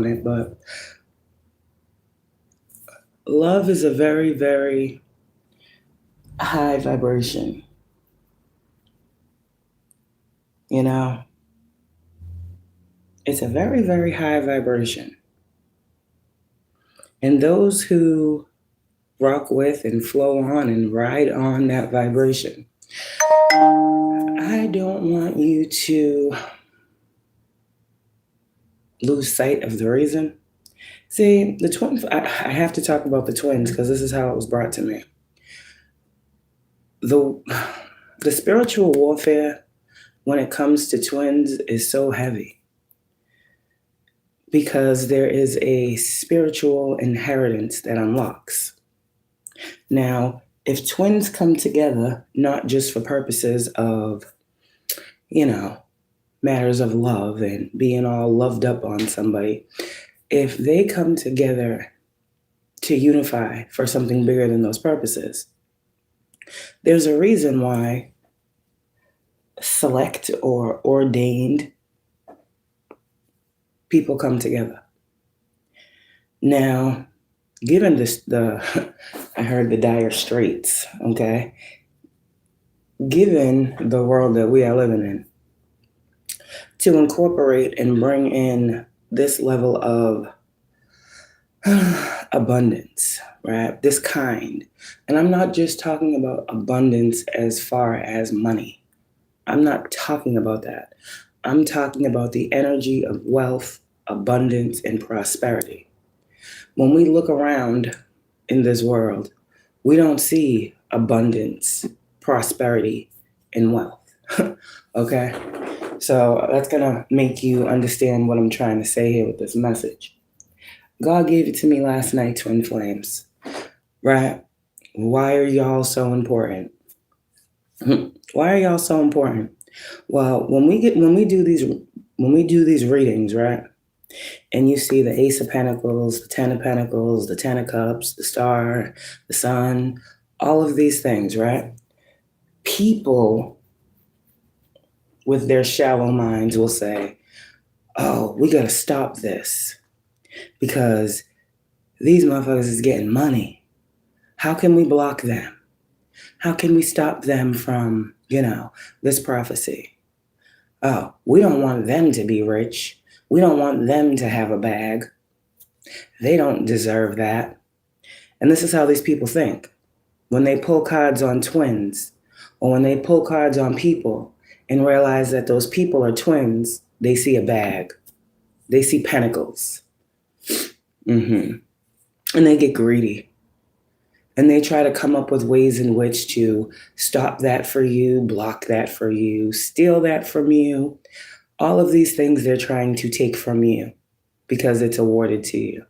on it, but love is a very, very high vibration. You know, it's a very, very high vibration. And those who rock with and flow on and ride on that vibration, I don't want you to lose sight of the reason. See, the twins, I have to talk about the twins because this is how it was brought to me. The spiritual warfare when it comes to twins is so heavy because there is a spiritual inheritance that unlocks. Now, if twins come together, not just for purposes of, matters of love and being all loved up on somebody, if they come together to unify for something bigger than those purposes, there's a reason why select or ordained people come together. Now, given I heard the dire straits, okay? Given the world that we are living in, to incorporate and bring in this level of abundance, right? This kind. And I'm not just talking about abundance as far as money. I'm not talking about that. I'm talking about the energy of wealth, abundance, and prosperity. When we look around in this world, we don't see abundance, prosperity, and wealth. Okay? So that's going to make you understand what I'm trying to say here with this message. God gave it to me last night, twin flames. Right? Why are y'all so important? Why are y'all so important? Well, when we do these readings, right? And you see the Ace of Pentacles, the Ten of Pentacles, the Ten of Cups, the Star, the Sun, all of these things, right? People with their shallow minds will say, oh, we got to stop this because these motherfuckers is getting money. How can we block them? How can we stop them from, this prophecy? Oh, we don't want them to be rich. We don't want them to have a bag. They don't deserve that. And this is how these people think. When they pull cards on twins, or when they pull cards on people and realize that those people are twins, they see a bag. They see pentacles. And they get greedy. And they try to come up with ways in which to stop that for you, block that for you, steal that from you. All of these things they're trying to take from you because it's awarded to you.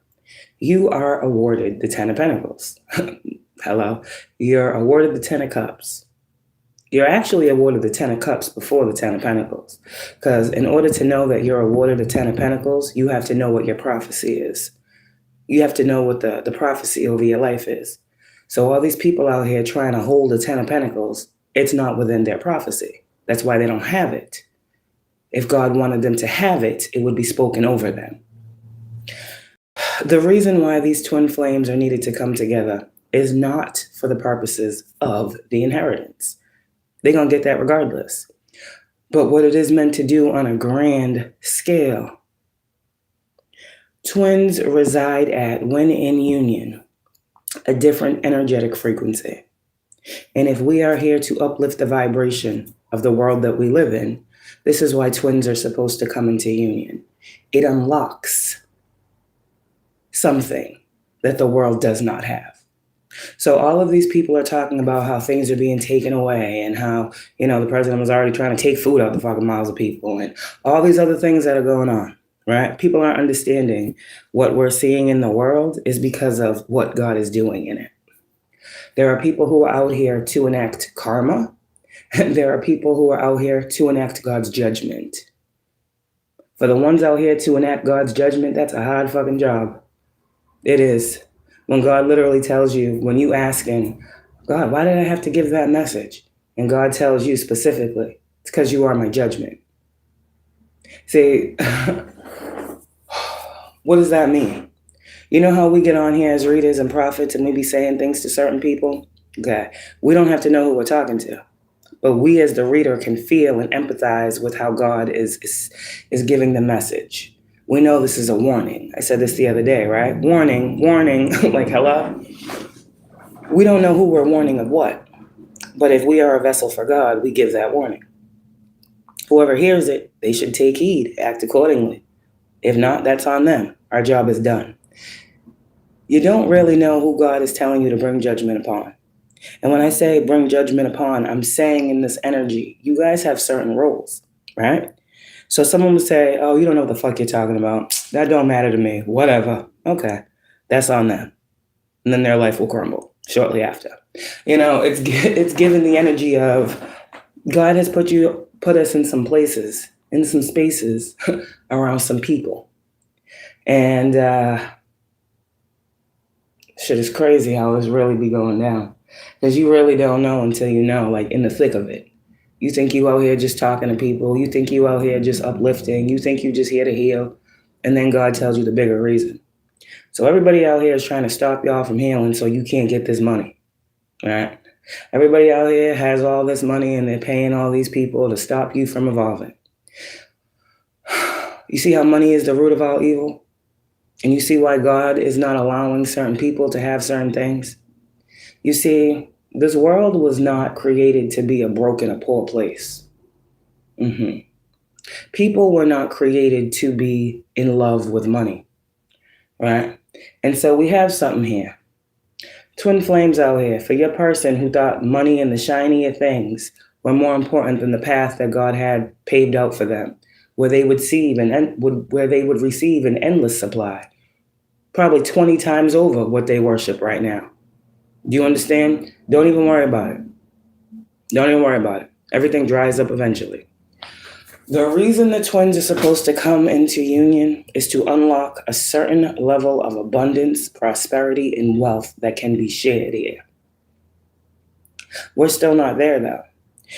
You are awarded the Ten of Pentacles. Hello? You're awarded the Ten of Cups. You're actually awarded the Ten of Cups before the Ten of Pentacles. Because in order to know that you're awarded the Ten of Pentacles, you have to know what your prophecy is. You have to know what the prophecy over your life is. So all these people out here trying to hold the Ten of Pentacles, it's not within their prophecy. That's why they don't have it. If God wanted them to have it, it would be spoken over them. The reason why these twin flames are needed to come together is not for the purposes of the inheritance. They're going to get that regardless. But what it is meant to do on a grand scale. Twins reside at, when in union, a different energetic frequency. And if we are here to uplift the vibration of the world that we live in, this is why twins are supposed to come into union. It unlocks something that the world does not have. So all of these people are talking about how things are being taken away and how, the president was already trying to take food out the fucking mouths of people and all these other things that are going on, right? People aren't understanding what we're seeing in the world is because of what God is doing in it. There are people who are out here to enact karma. There are people who are out here to enact God's judgment. For the ones out here to enact God's judgment, that's a hard fucking job. It is. When God literally tells you, when you asking, God, why did I have to give that message? And God tells you specifically, it's because you are my judgment. See, What does that mean? You know how we get on here as readers and prophets and we be saying things to certain people? Okay. We don't have to know who we're talking to. But we as the reader can feel and empathize with how God is giving the message. We know this is a warning. I said this the other day, right? Warning, warning, like hello? We don't know who we're warning of what. But if we are a vessel for God, we give that warning. Whoever hears it, they should take heed, act accordingly. If not, that's on them. Our job is done. You don't really know who God is telling you to bring judgment upon. And when I say bring judgment upon, I'm saying in this energy, you guys have certain roles, right? So someone would say, oh, you don't know what the fuck you're talking about. That don't matter to me. Whatever. Okay. That's on them. And then their life will crumble shortly after. You know, it's given the energy of God has put us in some places, in some spaces around some people. And shit is crazy how this really be going down. Because you really don't know until you know, like in the thick of it. You think you out here just talking to people. You think you out here just uplifting. You think you just here to heal. And then God tells you the bigger reason. So everybody out here is trying to stop y'all from healing so you can't get this money. Right? Everybody out here has all this money and they're paying all these people to stop you from evolving. You see how money is the root of all evil? And you see why God is not allowing certain people to have certain things? You see, this world was not created to be a broken, a poor place. People were not created to be in love with money, right? And so we have something here. Twin flames out here for your person who thought money and the shinier things were more important than the path that God had paved out for them, where they would receive an endless supply, probably 20 times over what they worship right now. Do you understand? Don't even worry about it. Don't even worry about it. Everything dries up eventually. The reason the twins are supposed to come into union is to unlock a certain level of abundance, prosperity, and wealth that can be shared here. We're still not there, though,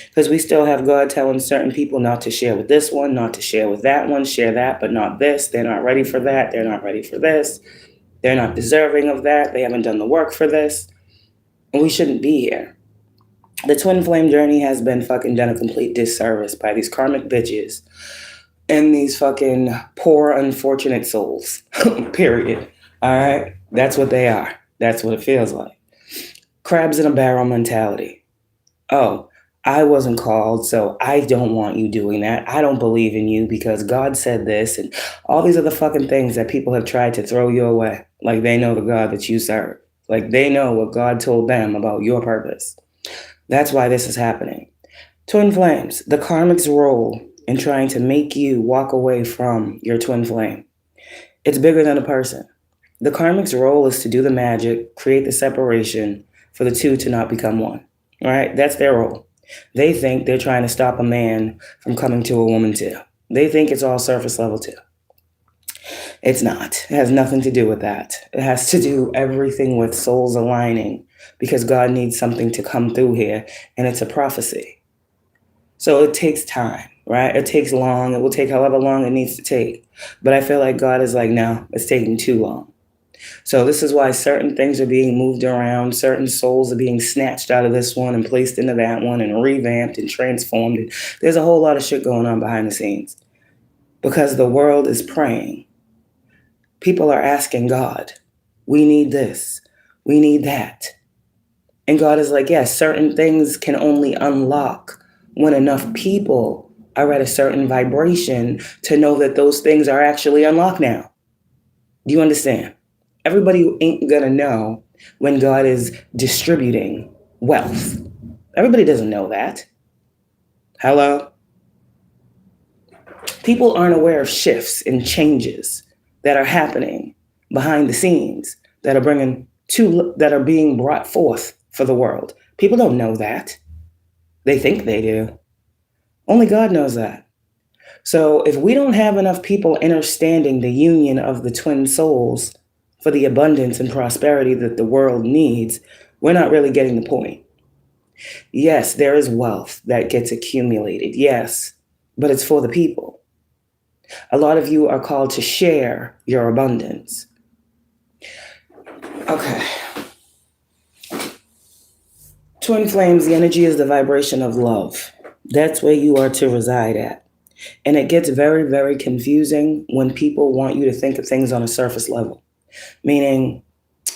because we still have God telling certain people not to share with this one, not to share with that one, share that, but not this. They're not ready for that. They're not ready for this. They're not deserving of that. They haven't done the work for this. And we shouldn't be here. The twin flame journey has been fucking done a complete disservice by these karmic bitches and these fucking poor, unfortunate souls. Period. All right? That's what they are. That's what it feels like. Crabs in a barrel mentality. Oh, I wasn't called, so I don't want you doing that. I don't believe in you because God said this, and all these other fucking things that people have tried to throw your way. Like they know the God that you serve. Like they know what God told them about your purpose. That's why this is happening. Twin flames, the karmic's role in trying to make you walk away from your twin flame. It's bigger than a person. The karmic's role is to do the magic, create the separation for the two to not become one. All right? That's their role. They think they're trying to stop a man from coming to a woman too. They think it's all surface level too. It's not. It has nothing to do with that. It has to do everything with souls aligning because God needs something to come through here, and it's a prophecy. So it takes time, right? It takes long. It will take however long it needs to take. But I feel like God is like, no, it's taking too long. So this is why certain things are being moved around. Certain souls are being snatched out of this one and placed into that one and revamped and transformed. And there's a whole lot of shit going on behind the scenes because the world is praying. People are asking God, we need this, we need that. And God is like, yes, certain things can only unlock when enough people are at a certain vibration to know that those things are actually unlocked now. Do you understand? Everybody ain't gonna know when God is distributing wealth. Everybody doesn't know that. Hello? People aren't aware of shifts and changes that are happening behind the scenes that are being brought forth for the world. People don't know that. They think they do. Only God knows that. So if we don't have enough people understanding the union of the twin souls for the abundance and prosperity that the world needs, we're not really getting the point. Yes, there is wealth that gets accumulated. Yes, but it's for the people. A lot of you are called to share your abundance. Okay. Twin flames, the energy is the vibration of love. That's where you are to reside at. And it gets very, very confusing when people want you to think of things on a surface level. Meaning,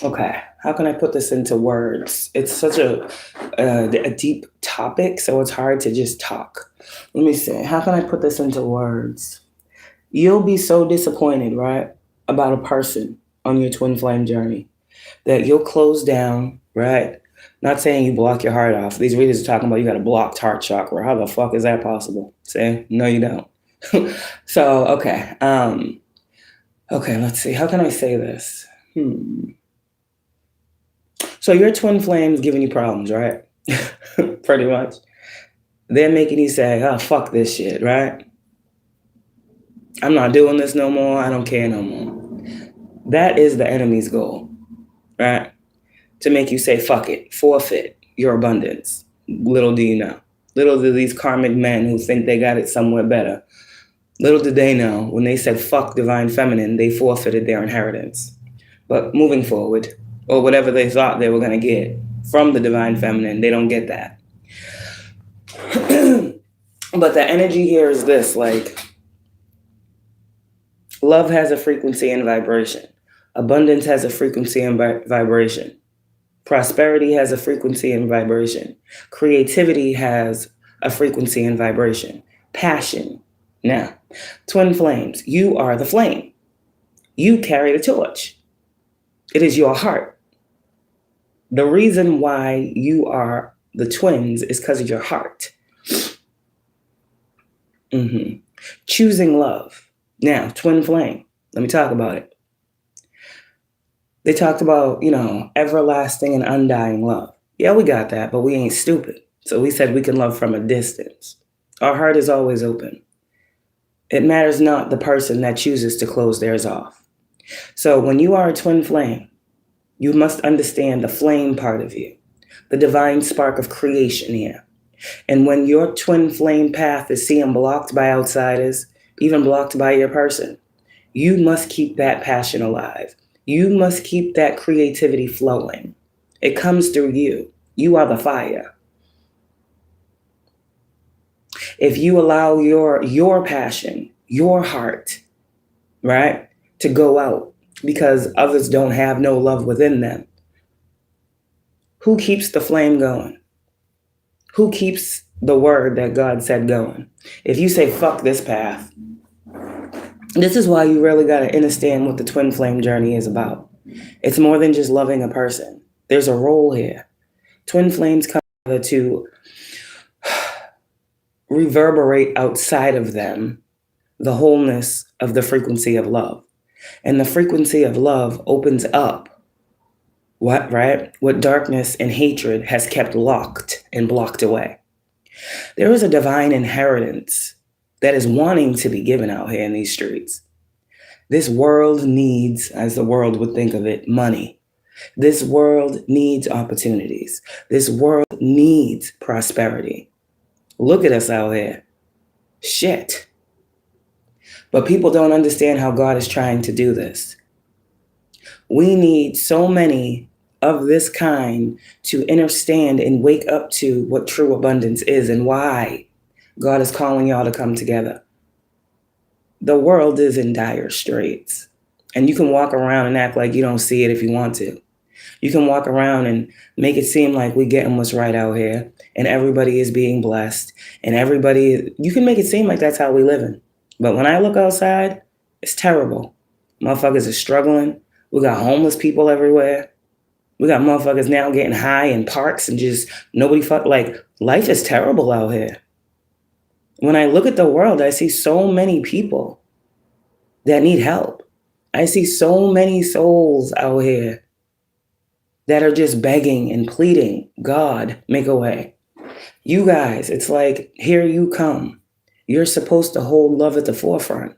okay, how can I put this into words? It's such a deep topic, so it's hard to just talk. Let me see. How can I put this into words? You'll be so disappointed, right, about a person on your twin flame journey that you'll close down, right? Not saying you block your heart off. These readers are talking about you got a blocked heart chakra. How the fuck is that possible? Say, no, you don't. So, okay. Okay, let's see. How can I say this? So your twin flame's giving you problems, right? Pretty much. They're making you say, oh, fuck this shit, right? I'm not doing this no more. I don't care no more. That is the enemy's goal, right? To make you say, fuck it, forfeit your abundance. Little do you know. Little do these karmic men who think they got it somewhere better. Little did they know, when they said fuck divine feminine, they forfeited their inheritance. But moving forward, or whatever they thought they were going to get from the divine feminine, they don't get that. But the energy here is this, like, love has a frequency and vibration. Abundance has a frequency and vibration. Prosperity has a frequency and vibration. Creativity has a frequency and vibration. Passion. Now, twin flames, you are the flame. You carry the torch. It is your heart. The reason why you are the twins is because of your heart. Choosing love. Now, twin flame, let me talk about it. They talked about, everlasting and undying love. Yeah, we got that, but we ain't stupid. So we said we can love from a distance. Our heart is always open. It matters not the person that chooses to close theirs off. So when you are a twin flame, you must understand the flame part of you, the divine spark of creation here. And when your twin flame path is seen blocked by outsiders, even blocked by your person, you must keep that passion alive. You must keep that creativity flowing. It comes through you. You are the fire. If you allow your passion, your heart, right, to go out because others don't have no love within them, who keeps the flame going? Who keeps the word that God said going? If you say, fuck this path, this is why you really got to understand what the twin flame journey is about. It's more than just loving a person. There's a role here. Twin flames come together to reverberate outside of them the wholeness of the frequency of love. And the frequency of love opens up what darkness and hatred has kept locked and blocked away. There is a divine inheritance that is wanting to be given out here in these streets. This world needs, as the world would think of it, money. This world needs opportunities. This world needs prosperity. Look at us out here. Shit. But people don't understand how God is trying to do this. We need so many of this kind to understand and wake up to what true abundance is and why God is calling y'all to come together. The world is in dire straits. And you can walk around and act like you don't see it if you want to. You can walk around and make it seem like we're getting what's right out here and everybody is being blessed and you can make it seem like that's how we living. But when I look outside, it's terrible. Motherfuckers are struggling. We got homeless people everywhere. We got motherfuckers now getting high in parks and just nobody life is terrible out here. When I look at the world, I see so many people that need help. I see so many souls out here that are just begging and pleading, God, make a way. You guys, it's like, here you come. You're supposed to hold love at the forefront.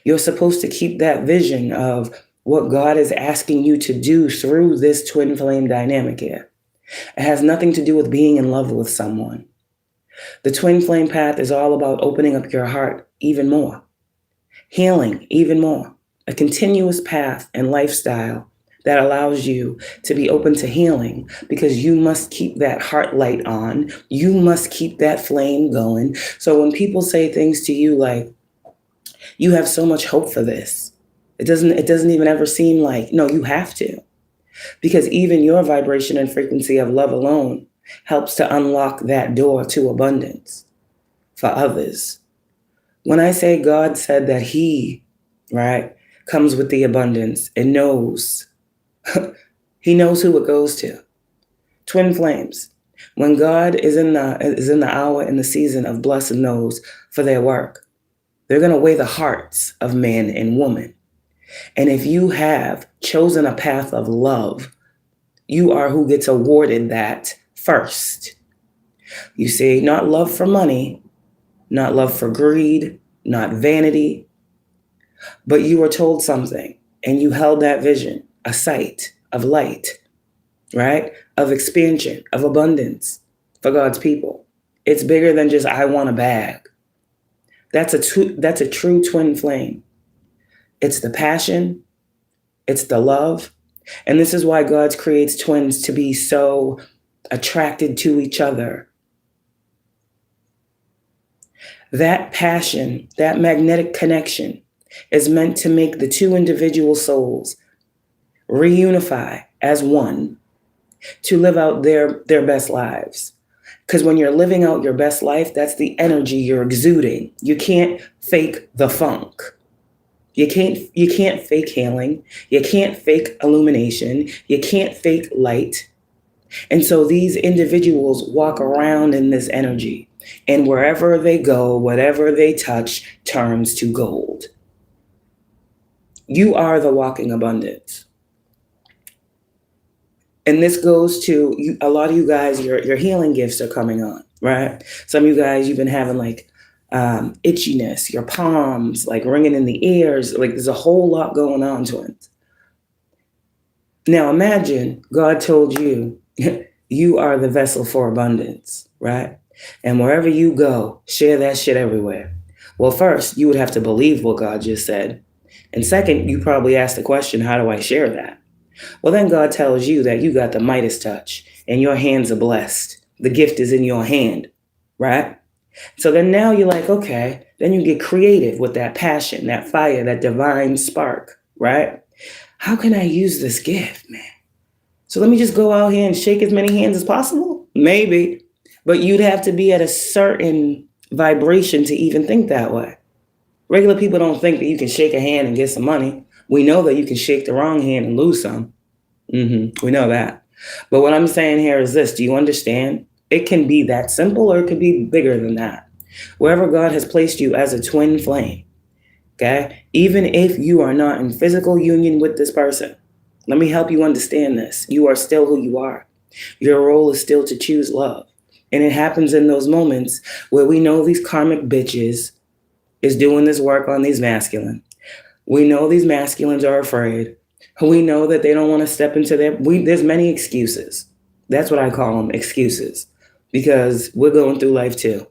You're supposed to keep that vision of what God is asking you to do through this twin flame dynamic here. It has nothing to do with being in love with someone. The twin flame path is all about opening up your heart even more. healing even more, a continuous path and lifestyle that allows you to be open to healing, because you must keep that heart light on. You must keep that flame going. So when people say things to you like, you have so much hope for this, it doesn't even ever seem like, no, you have to. Because even your vibration and frequency of love alone helps to unlock that door to abundance for others. When I say God said that he, right, comes with the abundance and knows, he knows who it goes to. Twin flames. When God is in the hour and the season of blessing those for their work, they're going to weigh the hearts of man and woman. And if you have chosen a path of love, you are who gets awarded that first. You see, not love for money, not love for greed, not vanity, but you were told something and you held that vision, a sight of light, right? Of expansion, of abundance for God's people. It's bigger than just, I want a bag. That's a true twin flame. It's the passion, it's the love. And this is why God creates twins to be so attracted to each other. That passion, that magnetic connection is meant to make the two individual souls reunify as one to live out their best lives. Because when you're living out your best life, that's the energy you're exuding. You can't fake the funk. You can't fake healing. You can't fake illumination. You can't fake light. And so these individuals walk around in this energy, and wherever they go, whatever they touch turns to gold. You are the walking abundance. And this goes to you, a lot of you guys, your healing gifts are coming on, right? Some of you guys, you've been having like itchiness, your palms, like ringing in the ears. Like there's a whole lot going on, twins. Now imagine God told you, you are the vessel for abundance, right? And wherever you go, share that shit everywhere. Well, first, you would have to believe what God just said. And second, you probably ask the question, how do I share that? Well, then God tells you that you got the Midas touch and your hands are blessed. The gift is in your hand, right? So then now you're like, okay, then you get creative with that passion, that fire, that divine spark, right? How can I use this gift, man? So let me just go out here and shake as many hands as possible? Maybe, but you'd have to be at a certain vibration to even think that way. Regular people don't think that you can shake a hand and get some money. We know that you can shake the wrong hand and lose some. We know that. But what I'm saying here is this. Do you understand? It can be that simple, or it could be bigger than that. Wherever God has placed you as a twin flame, okay? Even if you are not in physical union with this person, let me help you understand this. You are still who you are. Your role is still to choose love. And it happens in those moments where we know these karmic bitches is doing this work on these masculine. We know these masculines are afraid. We know that they don't want to step into there's many excuses. That's what I call them, excuses. Because we're going through life too.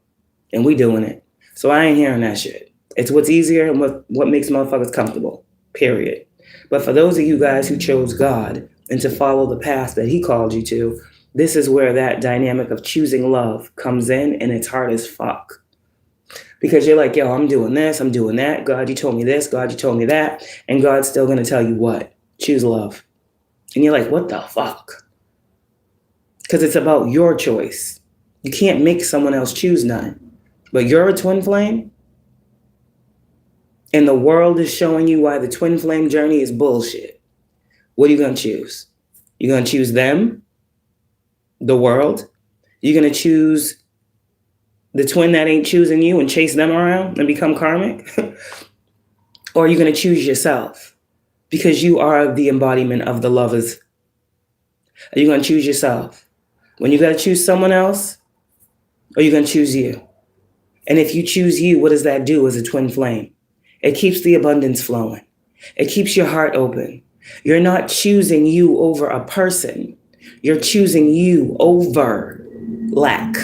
And we doing it. So I ain't hearing that shit. It's what's easier and what makes motherfuckers comfortable. Period. But for those of you guys who chose God and to follow the path that he called you to, this is where that dynamic of choosing love comes in, and it's hard as fuck. Because you're like, yo, I'm doing this, I'm doing that. God, you told me this. God, you told me that. And God's still going to tell you what? Choose love. And you're like, what the fuck? Because it's about your choice. You can't make someone else choose none. But you're a twin flame, and the world is showing you why the twin flame journey is bullshit. What are you going to choose? You're going to choose them, the world? You're going to choose the twin that ain't choosing you and chase them around and become karmic? Or are you going to choose yourself? Because you are the embodiment of the lovers. Are you going to choose yourself? When you got to choose someone else, or are you going to choose you? And if you choose you, what does that do as a twin flame? It keeps the abundance flowing. It keeps your heart open. You're not choosing you over a person. You're choosing you over lack.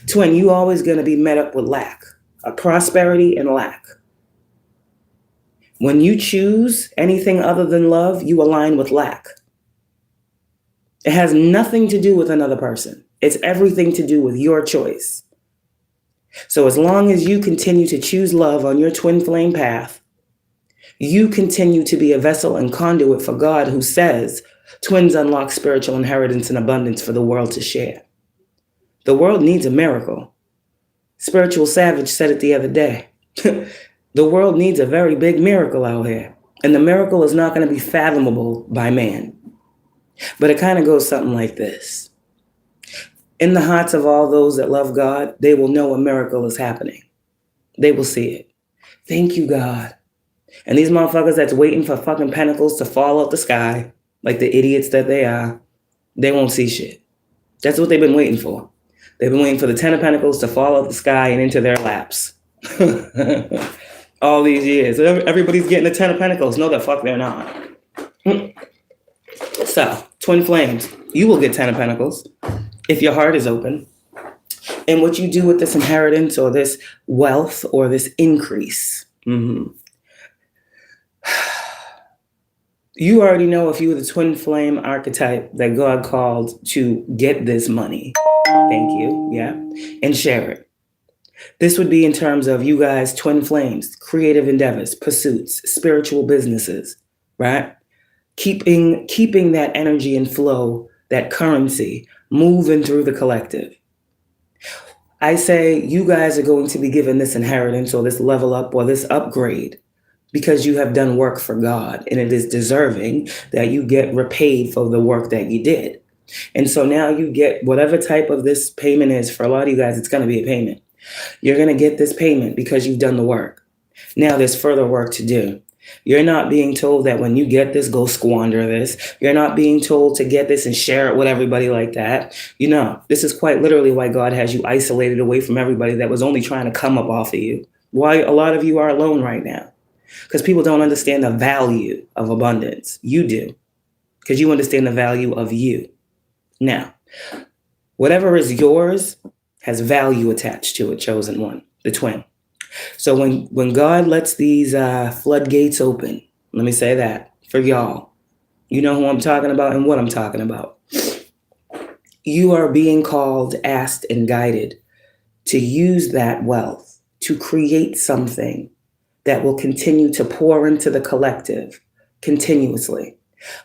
Twin, you always going to be met up with lack, a prosperity and lack. When you choose anything other than love, you align with lack. It has nothing to do with another person. It's everything to do with your choice. So as long as you continue to choose love on your twin flame path, you continue to be a vessel and conduit for God, who says twins unlock spiritual inheritance and abundance for the world to share. The world needs a miracle. Spiritual Savage said it the other day. The world needs a very big miracle out here. And the miracle is not going to be fathomable by man. But it kind of goes something like this. In the hearts of all those that love God, they will know a miracle is happening. They will see it. Thank you, God. And these motherfuckers that's waiting for fucking pentacles to fall out the sky, like the idiots that they are, they won't see shit. That's what they've been waiting for. They've been waiting for the 10 of Pentacles to fall out the sky and into their laps. All these years. Everybody's getting the 10 of Pentacles. No, the fuck they're not. So, twin flames, you will get 10 of Pentacles if your heart is open. And what you do with this inheritance or this wealth or this increase. You already know, if you were the twin flame archetype that God called to get this money. Thank you. Yeah. And share it. This would be in terms of you guys, twin flames, creative endeavors, pursuits, spiritual businesses, right? Keeping that energy and flow, that currency moving through the collective. I say you guys are going to be given this inheritance or this level up or this upgrade because you have done work for God, and it is deserving that you get repaid for the work that you did. And so now you get whatever type of this payment is. For a lot of you guys, it's going to be a payment. You're going to get this payment because you've done the work. Now there's further work to do. You're not being told that when you get this, go squander this. You're not being told to get this and share it with everybody like that. You know, this is quite literally why God has you isolated away from everybody that was only trying to come up off of you. Why a lot of you are alone right now. Because people don't understand the value of abundance. You do. Because you understand the value of you. Now, whatever is yours has value attached to it, chosen one, the twin. So when God lets these floodgates open, let me say that for y'all, you know who I'm talking about and what I'm talking about. You are being called, asked, and guided to use that wealth to create something that will continue to pour into the collective continuously,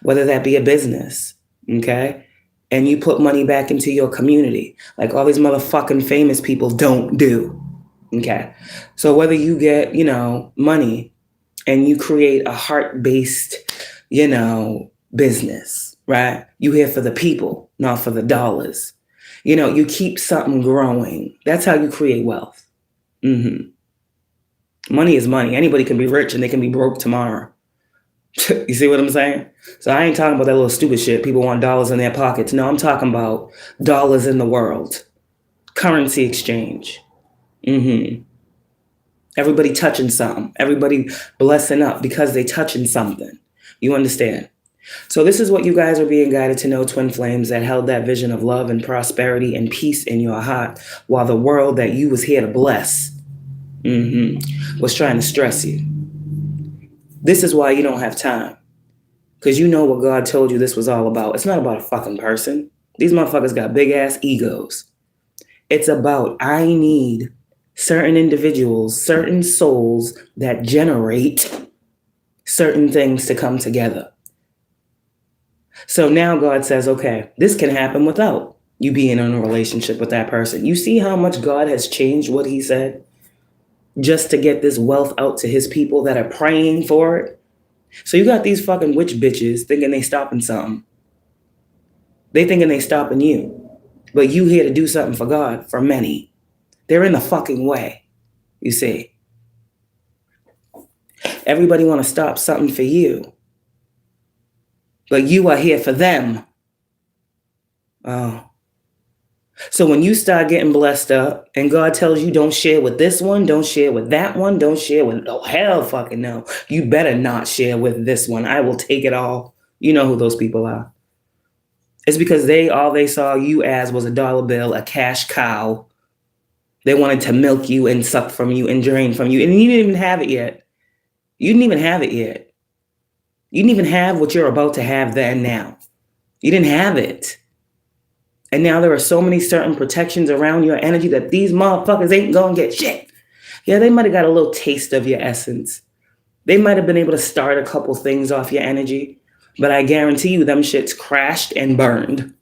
whether that be a business, okay? And you put money back into your community, like all these motherfucking famous people don't do. Okay. So whether you get, money and you create a heart-based, business, right? You here for the people, not for the dollars. You keep something growing. That's how you create wealth. Money is money. Anybody can be rich and they can be broke tomorrow. You see what I'm saying? So I ain't talking about that little stupid shit. People want dollars in their pockets. No, I'm talking about dollars in the world. Currency exchange. Everybody touching something. Everybody blessing up because they touching something. You understand? So this is what you guys are being guided to know, twin flames that held that vision of love and prosperity and peace in your heart while the world that you was here to bless was trying to stress you. This is why you don't have time. Because you know what God told you this was all about. It's not about a fucking person. These motherfuckers got big ass egos. It's about, I need certain individuals, certain souls that generate certain things to come together. So now God says, okay, this can happen without you being in a relationship with that person. You see how much God has changed what he said just to get this wealth out to his people that are praying for it? So you got these fucking witch bitches thinking they stopping something. They thinking they stopping you. But you here to do something for God, for many. They're in the fucking way, you see. Everybody want to stop something for you. But you are here for them. Oh. So when you start getting blessed up and God tells you don't share with this one, don't share with that one, don't share with, oh hell fucking no. You better not share with this one. I will take it all. You know who those people are. It's because all they saw you as was a dollar bill, a cash cow. They wanted to milk you and suck from you and drain from you. And you didn't even have it yet. You didn't even have it yet. You didn't even have what you're about to have then now. You didn't have it. And now there are so many certain protections around your energy that these motherfuckers ain't gonna get shit. Yeah, they might have got a little taste of your essence. They might have been able to start a couple things off your energy, but I guarantee you them shits crashed and burned.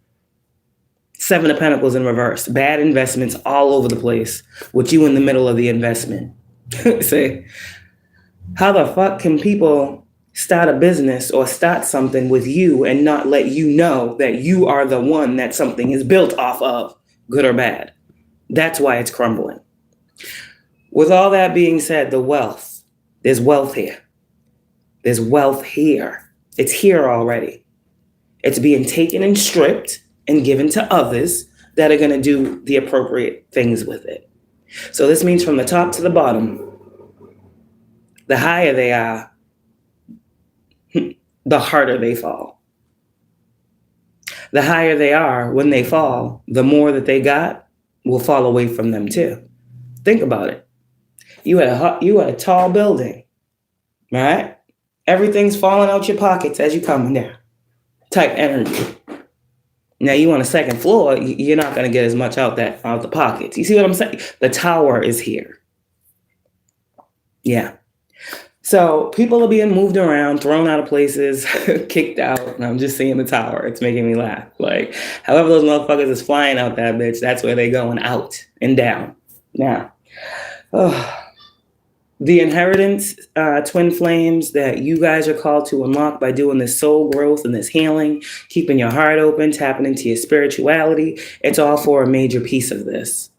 7 of Pentacles in reverse. Bad investments all over the place with you in the middle of the investment. Say, how the fuck can people start a business or start something with you and not let you know that you are the one that something is built off of, good or bad? That's why it's crumbling. With all that being said, the wealth, there's wealth here. There's wealth here. It's here already. It's being taken and stripped and given to others that are going to do the appropriate things with it. So this means from the top to the bottom, the higher they are, the harder they fall. The higher they are when they fall, the more that they got will fall away from them too. Think about it. You had a tall building, right? Everything's falling out your pockets as you come in there. Type energy. Now you on a second floor, you're not going to get as much out the pockets. You see what I'm saying? The tower is here. Yeah. So people are being moved around, thrown out of places, kicked out. And I'm just seeing the tower. It's making me laugh. Like, however those motherfuckers is flying out that bitch, that's where they going, out and down. Now, the inheritance, twin flames that you guys are called to unlock by doing this soul growth and this healing, keeping your heart open, tapping into your spirituality. It's all for a major piece of this.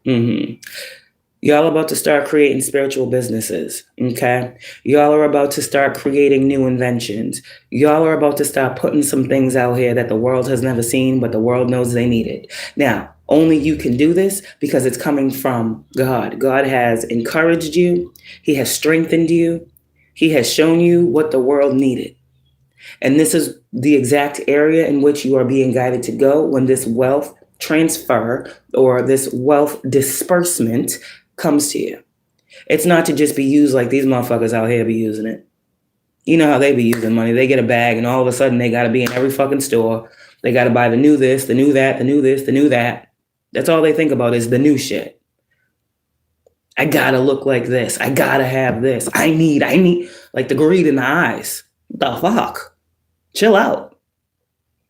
Y'all are about to start creating spiritual businesses, okay? Y'all are about to start creating new inventions. Y'all are about to start putting some things out here that the world has never seen, but the world knows they need it. Now, only you can do this because it's coming from God. God has encouraged you. He has strengthened you. He has shown you what the world needed. And this is the exact area in which you are being guided to go when this wealth transfer or this wealth disbursement comes to you. It's not to just be used like these motherfuckers out here be using it. You know how they be using money. They get a bag and all of a sudden they got to be in every fucking store. They got to buy the new this, the new that, the new this, the new that. That's all they think about is the new shit. I got to look like this. I got to have this. I need, like the greed in the eyes. What the fuck? Chill out.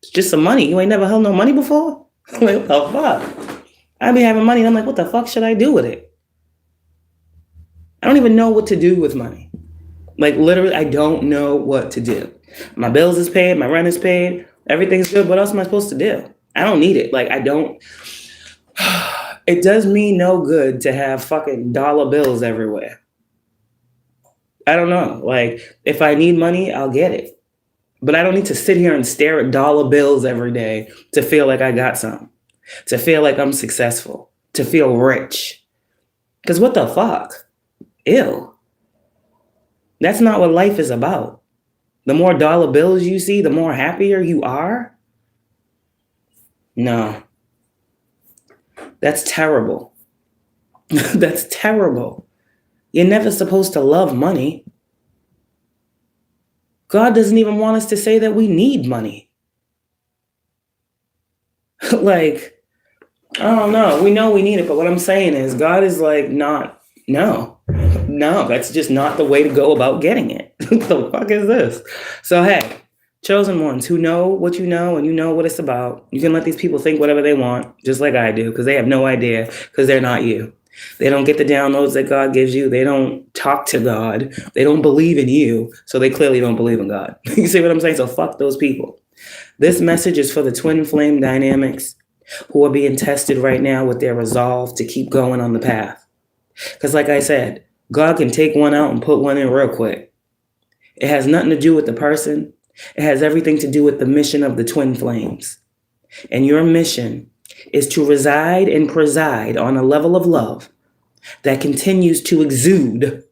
It's just some money. You ain't never held no money before? Like, what the fuck? I be having money and I'm like, what the fuck should I do with it? I don't even know what to do with money. Like literally, I don't know what to do. My bills is paid, my rent is paid, everything's good. What else am I supposed to do? I don't need it. Like I don't, it does me no good to have fucking dollar bills everywhere. I don't know. Like if I need money, I'll get it. But I don't need to sit here and stare at dollar bills every day to feel like I got some, to feel like I'm successful, to feel rich. Because what the fuck? Ew. That's not what life is about. The more dollar bills you see, the more happier you are. No. That's terrible. That's terrible. You're never supposed to love money. God doesn't even want us to say that we need money. Like, I don't know. We know we need it, but what I'm saying is God is like, no, that's just not the way to go about getting it. What the fuck is this? So, hey, chosen ones who know what you know and you know what it's about, you can let these people think whatever they want, just like I do, because they have no idea, because they're not you. They don't get the downloads that God gives you. They don't talk to God. They don't believe in you, so they clearly don't believe in God. You see what I'm saying? So fuck those people. This message is for the twin flame dynamics who are being tested right now with their resolve to keep going on the path. Because like I said, God can take one out and put one in real quick. It has nothing to do with the person. It has everything to do with the mission of the twin flames. And your mission is to reside and preside on a level of love that continues to exude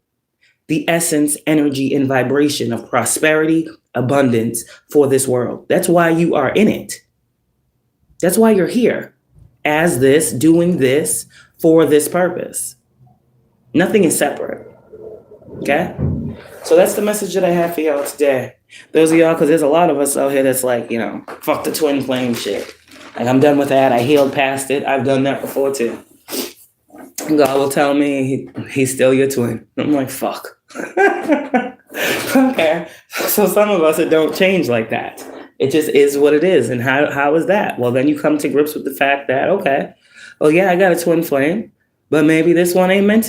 the essence, energy, and vibration of prosperity, abundance for this world. That's why you are in it. That's why you're here as this, doing this for this purpose. Nothing is separate. Okay? So that's the message that I have for y'all today. Those of y'all, because there's a lot of us out here that's like, fuck the twin flame shit. Like, I'm done with that. I healed past it. I've done that before too. God will tell me he's still your twin. I'm like, fuck. Okay. So some of us, it don't change like that. It just is what it is. And how is that? Well, then you come to grips with the fact that, okay, well, yeah, I got a twin flame, but maybe this one ain't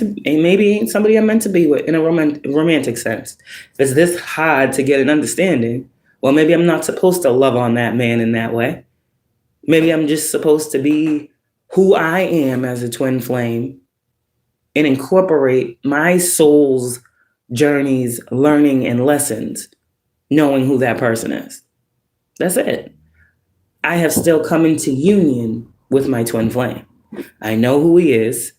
somebody I'm meant to be with in a romantic sense. If it's this hard to get an understanding, well, maybe I'm not supposed to love on that man in that way. Maybe I'm just supposed to be who I am as a twin flame and incorporate my soul's journeys, learning, and lessons, knowing who that person is. That's it. I have still come into union with my twin flame. I know who he is.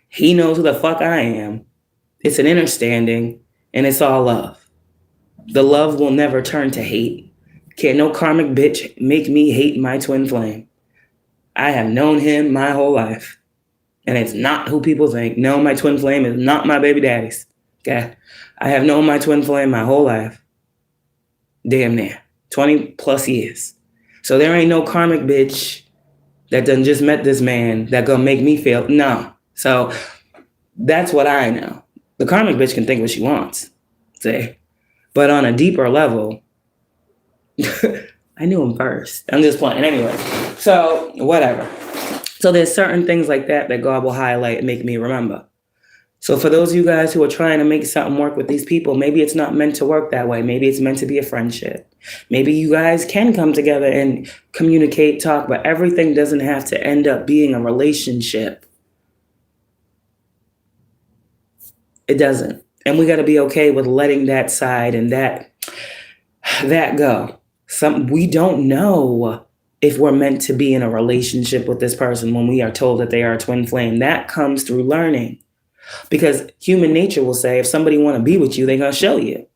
He knows who the fuck I am. It's an understanding, and it's all love. The love will never turn to hate. Can't no karmic bitch make me hate my twin flame. I have known him my whole life. And it's not who people think. No, my twin flame is not my baby daddy's. Okay? I have known my twin flame my whole life. Damn near. 20 plus years. So there ain't no karmic bitch that done just met this man that gonna make me feel, no. So that's what I know. The karmic bitch can think what she wants. See? But on a deeper level, I knew him first. I'm just playing. Anyway, so whatever. So there's certain things like that God will highlight and make me remember. So for those of you guys who are trying to make something work with these people, maybe it's not meant to work that way. Maybe it's meant to be a friendship. Maybe you guys can come together and communicate, talk, but everything doesn't have to end up being a relationship. It doesn't. And we got to be okay with letting that side and that go. We don't know if we're meant to be in a relationship with this person when we are told that they are a twin flame. That comes through learning. Because human nature will say, if somebody want to be with you, they're going to show you.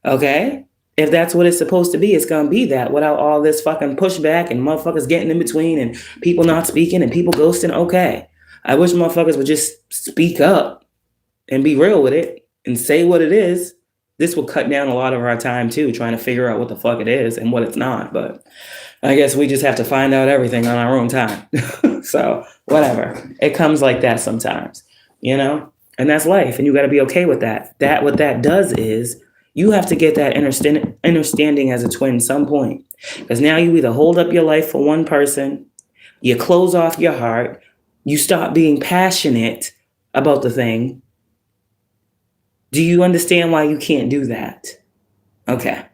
Okay? If that's what it's supposed to be, it's going to be that without all this fucking pushback and motherfuckers getting in between and people not speaking and people ghosting. Okay. I wish motherfuckers would just speak up and be real with it and say what it is. This will cut down a lot of our time too, trying to figure out what the fuck it is and what it's not. But I guess we just have to find out everything on our own time. So whatever. It comes like that sometimes, and that's life. And you got to be okay with that. What that does is you have to get that understanding as a twin some point. Because now you either hold up your life for one person, you close off your heart, you stop being passionate about the thing. Do you understand why you can't do that? Okay.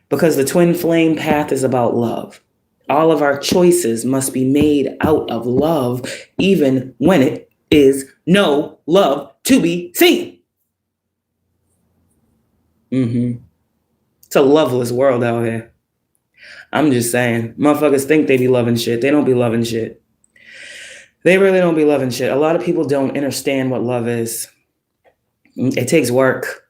Because the twin flame path is about love. All of our choices must be made out of love, even when it is no love to be seen. It's a loveless world out here. I'm just saying, motherfuckers think they be loving shit. They don't be loving shit. They really don't be loving shit. A lot of people don't understand what love is. It takes work.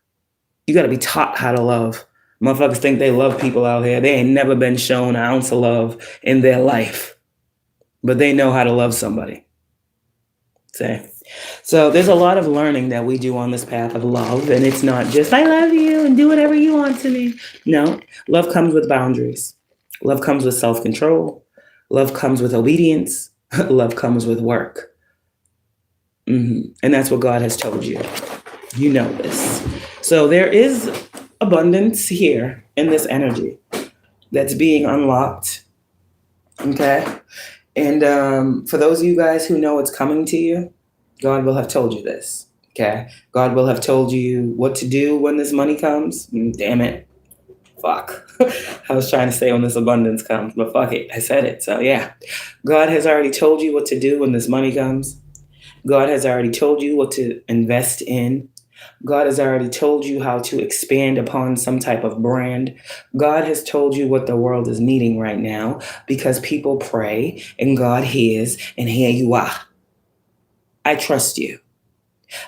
You got to be taught how to love. Motherfuckers think they love people out here. They ain't never been shown an ounce of love in their life. But they know how to love somebody. See? So there's a lot of learning that we do on this path of love. And it's not just, I love you and do whatever you want to me. No, love comes with boundaries. Love comes with self-control. Love comes with obedience. Love comes with work. And that's what God has told you. You know this. So there is abundance here in this energy that's being unlocked. Okay? And for those of you guys who know it's coming to you, God will have told you this. Okay? God will have told you what to do when this money comes. Damn it. Fuck. I was trying to say when this abundance comes, but fuck it. I said it. So yeah. God has already told you what to do when this money comes. God has already told you what to invest in. God has already told you how to expand upon some type of brand. God has told you what the world is needing right now because people pray and God hears, and here you are. I trust you.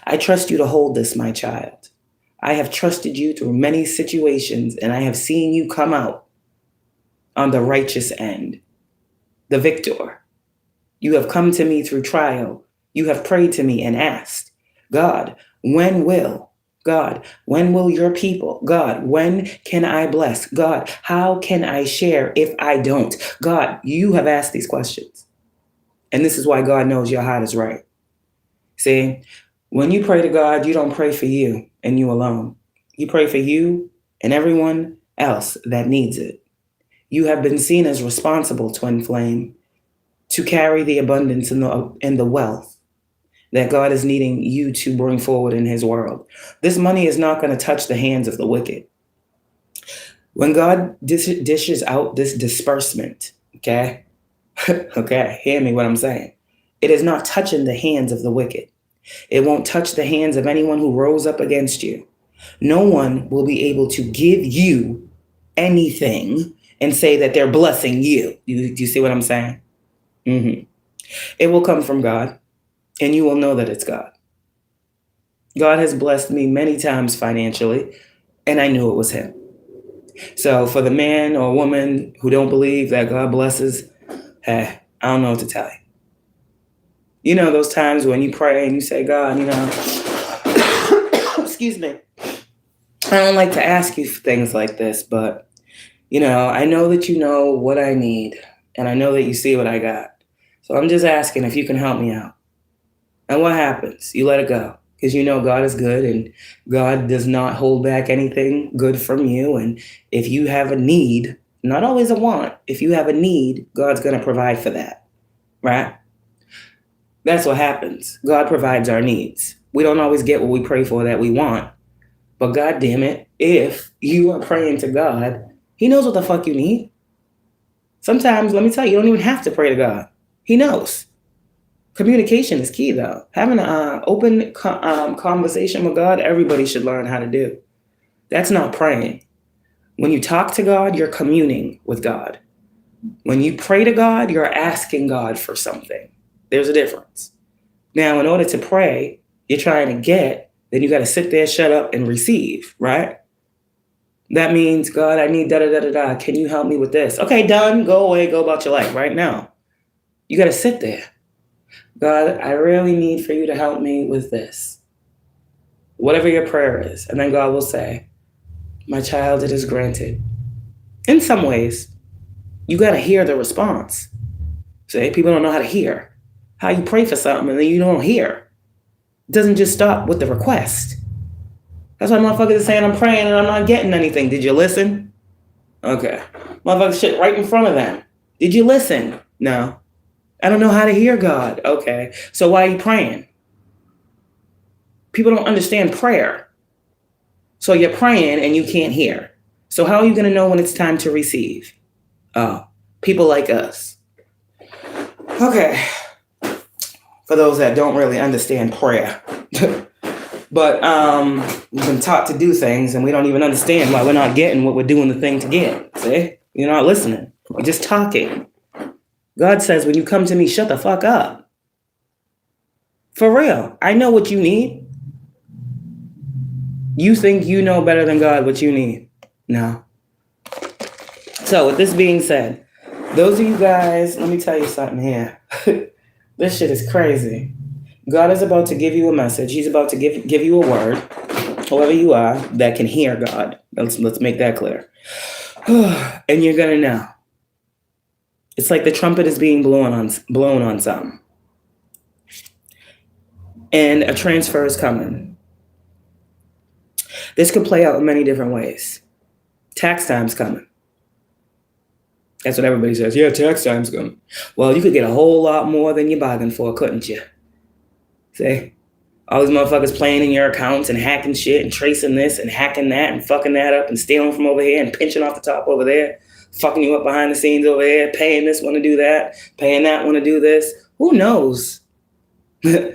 I trust you to hold this, my child. I have trusted you through many situations, and I have seen you come out on the righteous end, the victor. You have come to me through trial. You have prayed to me and asked, God, when will God, when will your people? God, when can I bless? God, how can I share if I don't? God, you have asked these questions. And this is why God knows your heart is right. See, when you pray to God, you don't pray for you and you alone. You pray for you and everyone else that needs it. You have been seen as responsible, twin flame, to carry the abundance and the wealth that God is needing you to bring forward in his world. This money is not going to touch the hands of the wicked. When God dishes out this disbursement, okay? Okay, hear me what I'm saying. It is not touching the hands of the wicked. It won't touch the hands of anyone who rose up against you. No one will be able to give you anything and say that they're blessing you. Do you see what I'm saying? Mm-hmm. It will come from God, and you will know that it's God. God has blessed me many times financially, and I knew it was him. So for the man or woman who don't believe that God blesses, hey, I don't know what to tell you. You know those times when you pray and you say, God, you know, excuse me. I don't like to ask you for things like this, but, you know, I know that you know what I need, and I know that you see what I got. So I'm just asking if you can help me out. And what happens? You let it go, because you know God is good, and God does not hold back anything good from you. And if you have a need, not always a want, if you have a need, God's going to provide for that, right? That's what happens. God provides our needs. We don't always get what we pray for that we want. But God damn it, if you are praying to God, he knows what the fuck you need. Sometimes, let me tell you, you don't even have to pray to God. He knows. Communication is key, though. Having an open conversation with God, everybody should learn how to do. That's not praying. When you talk to God, you're communing with God. When you pray to God, you're asking God for something. There's a difference. Now, in order to pray, you're trying to get, then you got to sit there, shut up, and receive, right? That means, God, I need da-da-da-da-da. Can you help me with this? Okay, done. Go away. Go about your life right now. You got to sit there. God, I really need for you to help me with this. Whatever your prayer is. And then God will say, my child, it is granted. In some ways, you got to hear the response. See, people don't know how to hear. How you pray for something and then you don't hear. It doesn't just stop with the request. That's why motherfuckers are saying I'm praying and I'm not getting anything. Did you listen? Okay. Motherfuckers shit right in front of them. Did you listen? No. I don't know how to hear God. Okay. So why are you praying? People don't understand prayer. So you're praying and you can't hear. So how are you going to know when it's time to receive? Oh, people like us. Okay. For those that don't really understand prayer. But we've been taught to do things and we don't even understand why we're not getting what we're doing the thing to get. See? You're not listening. You're just talking. God says, when you come to me, shut the fuck up. For real. I know what you need. You think you know better than God what you need. No. So with this being said, those of you guys, let me tell you something here. This shit is crazy. God is about to give you a message. He's about to give you a word, whoever you are, that can hear God. Let's make that clear. And you're going to know. It's like the trumpet is being blown on something. And a transfer is coming. This could play out in many different ways. Tax time's coming. That's what everybody says. Yeah, tax time's coming. Well, you could get a whole lot more than you bargained for, couldn't you? See? All these motherfuckers playing in your accounts and hacking shit and tracing this and hacking that and fucking that up and stealing from over here and pinching off the top over there, fucking you up behind the scenes over here, paying this one to do that, paying that one to do this. Who knows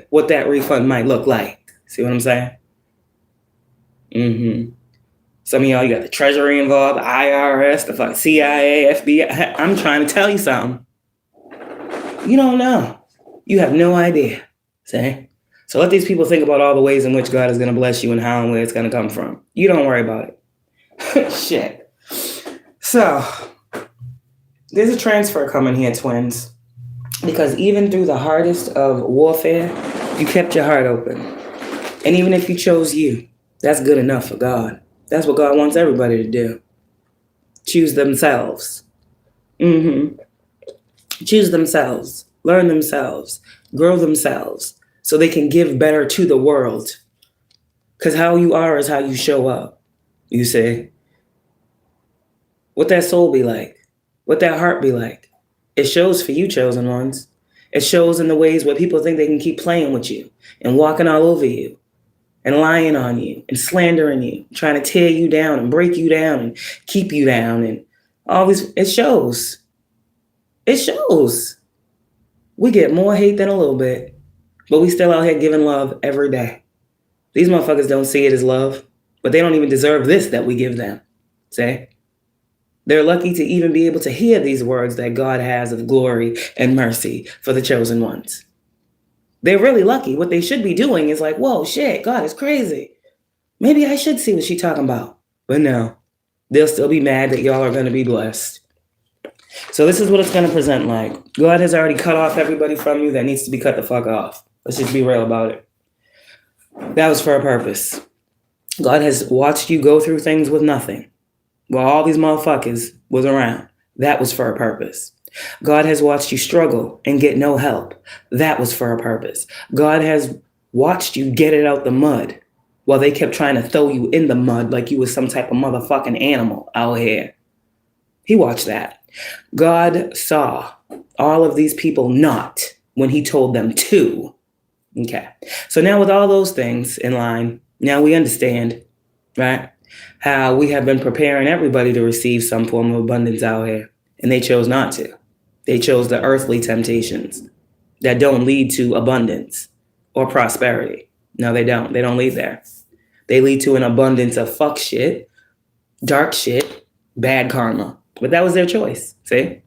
what that refund might look like? See what I'm saying? Mm-hmm. Some of y'all, you got the Treasury involved, the IRS, the fucking CIA, FBI. I'm trying to tell you something. You don't know. You have no idea. See? So let these people think about all the ways in which God is going to bless you and how and where it's going to come from. You don't worry about it. Shit. So, there's a transfer coming here, twins. Because even through the hardest of warfare, you kept your heart open. And even if you chose you, That's good enough for God. That's what God wants everybody to do. Choose themselves. Choose themselves. Learn themselves. Grow themselves. So they can give better to the world. Because how you are is how you show up. You see? What that soul be like? What that heart be like? It shows for you, chosen ones. It shows in the ways where people think they can keep playing with you and walking all over you and lying on you and slandering you, trying to tear you down and break you down and keep you down and all these. It shows. It shows. We get more hate than a little bit, but we still out here giving love every day. These motherfuckers don't see it as love, but they don't even deserve this that we give them. See? They're lucky to even be able to hear these words that God has of glory and mercy for the chosen ones. They're really lucky. What they should be doing is like, whoa, shit, God is crazy. Maybe I should see what she's talking about. But no, they'll still be mad that y'all are going to be blessed. So this is what it's going to present like. God has already cut off everybody from you that needs to be cut the fuck off. Let's just be real about it. That was for a purpose. God has watched you go through things with nothing while all these motherfuckers was around. That was for a purpose. God has watched you struggle and get no help. That was for a purpose. God has watched you get it out the mud while they kept trying to throw you in the mud like you was some type of motherfucking animal out here. He watched that. God saw all of these people not when he told them to. Okay. So now with all those things in line, now we understand, right, how we have been preparing everybody to receive some form of abundance out here, and they chose not to. They chose the earthly temptations that don't lead to abundance or prosperity. No, they don't. They don't lead there. They lead to an abundance of fuck shit, dark shit, bad karma. But that was their choice, see?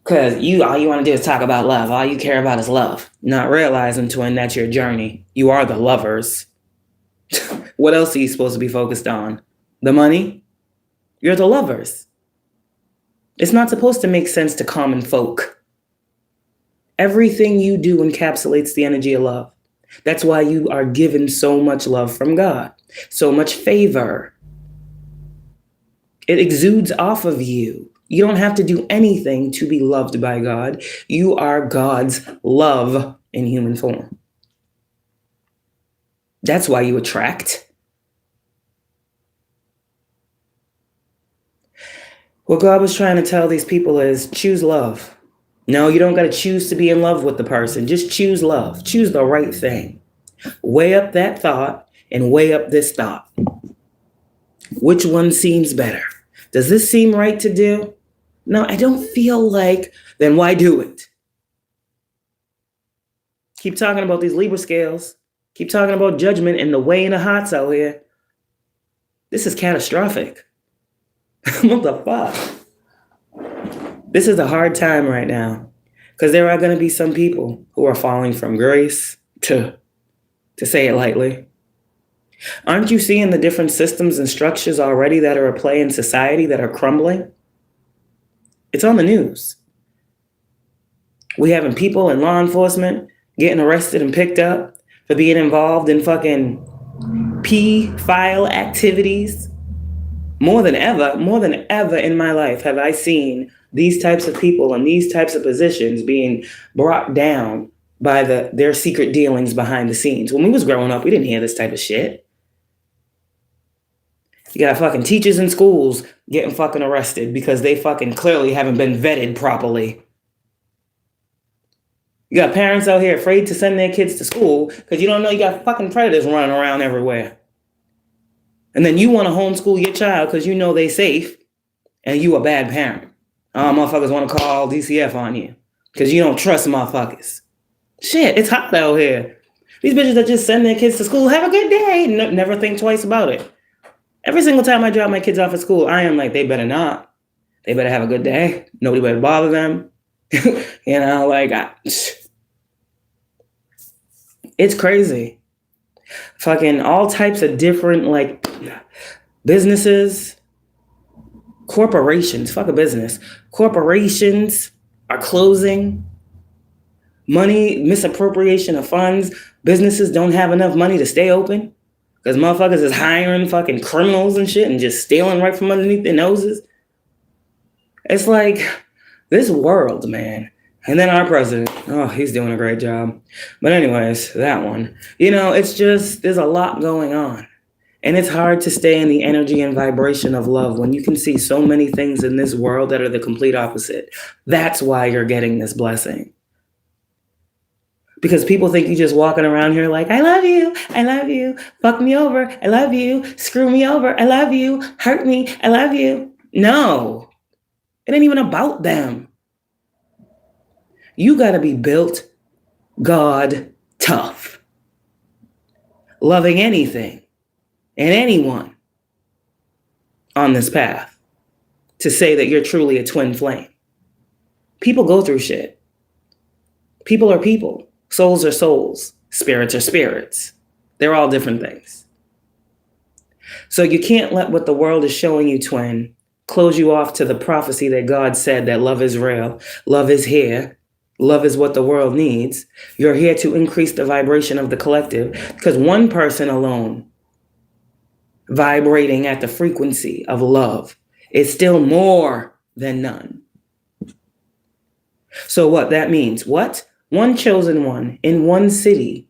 Because all you want to do is talk about love. All you care about is love. Not realizing, twin, that's your journey. You are the lovers. What else are you supposed to be focused on? The money? You're the lovers. It's not supposed to make sense to common folk. Everything you do encapsulates the energy of love. That's why you are given so much love from God, so much favor. It exudes off of you. You don't have to do anything to be loved by God. You are God's love in human form. That's why you attract. What God was trying to tell these people is choose love. No, you don't got to choose to be in love with the person. Just choose love. Choose the right thing. Weigh up that thought and weigh up this thought. Which one seems better? Does this seem right to do? No, I don't feel like, then why do it? Keep talking about these Libra scales. Keep talking about judgment and the weighing of hearts out here. This is catastrophic. What the fuck? This is a hard time right now because there are going to be some people who are falling from grace, to say it lightly. Aren't you seeing the different systems and structures already that are at play in society that are crumbling? It's on the news. We having people in law enforcement getting arrested and picked up for being involved in fucking P-file activities. More than ever in my life have I seen these types of people in these types of positions being brought down by their secret dealings behind the scenes. When we was growing up, we didn't hear this type of shit. You got fucking teachers in schools getting fucking arrested because they fucking clearly haven't been vetted properly. You got parents out here afraid to send their kids to school because you don't know you got fucking predators running around everywhere. And then you want to homeschool your child because you know they safe and you a bad parent. Motherfuckers want to call DCF on you because you don't trust motherfuckers. Shit, it's hot out here. These bitches that just send their kids to school, have a good day, never think twice about it. Every single time I drop my kids off at school, I am like, they better not. They better have a good day. Nobody better bother them. It's crazy. Fucking all types of different, businesses, corporations, fuck a business. Corporations are closing. Money, misappropriation of funds. Businesses don't have enough money to stay open. Because motherfuckers is hiring fucking criminals and shit and just stealing right from underneath their noses. It's like this world, man. And then our president, oh, he's doing a great job. But anyways, that one. It's just, there's a lot going on. And it's hard to stay in the energy and vibration of love when you can see so many things in this world that are the complete opposite. That's why you're getting this blessing. Because people think you're just walking around here like, I love you, fuck me over, I love you, screw me over, I love you, hurt me, I love you. No, it ain't even about them. You gotta be built God tough, loving anything and anyone on this path to say that you're truly a twin flame. People go through shit. People are people. Souls are souls. Spirits are spirits. They're all different things. So you can't let what the world is showing you, twin, close you off to the prophecy that God said that love is real, love is here, love is what the world needs. You're here to increase the vibration of the collective, because one person alone vibrating at the frequency of love is still more than none. So what that means, what? One chosen one in one city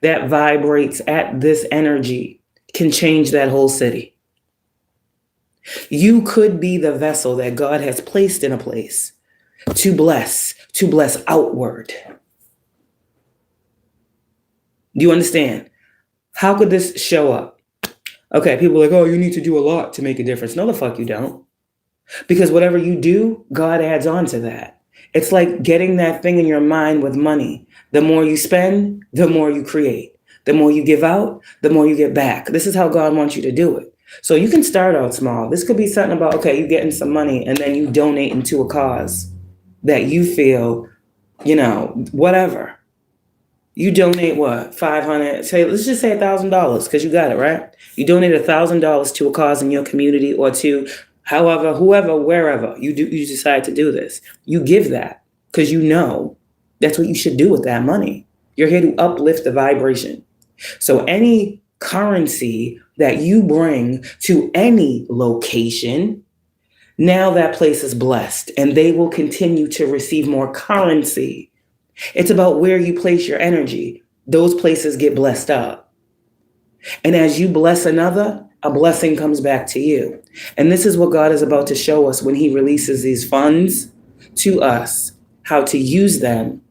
that vibrates at this energy can change that whole city. You could be the vessel that God has placed in a place to bless outward. Do you understand? How could this show up? Okay, people are like, oh, you need to do a lot to make a difference. No, the fuck you don't. Because whatever you do, God adds on to that. It's like getting that thing in your mind with money. The more you spend, the more you create. The more you give out, the more you get back. This is how God wants you to do it. So you can start out small. This could be something about, okay, you getting some money and then you donate into a cause that you feel, whatever. You donate what? $500, let's just say $1,000 because you got it, right? You donate $1,000 to a cause in your community or to however, whoever, wherever you decide to do this. You give that because that's what you should do with that money. You're here to uplift the vibration. So any currency that you bring to any location, now that place is blessed and they will continue to receive more currency. It's about where you place your energy. Those places get blessed up. And as you bless another, a blessing comes back to you. And this is what God is about to show us when he releases these funds to us, how to use them,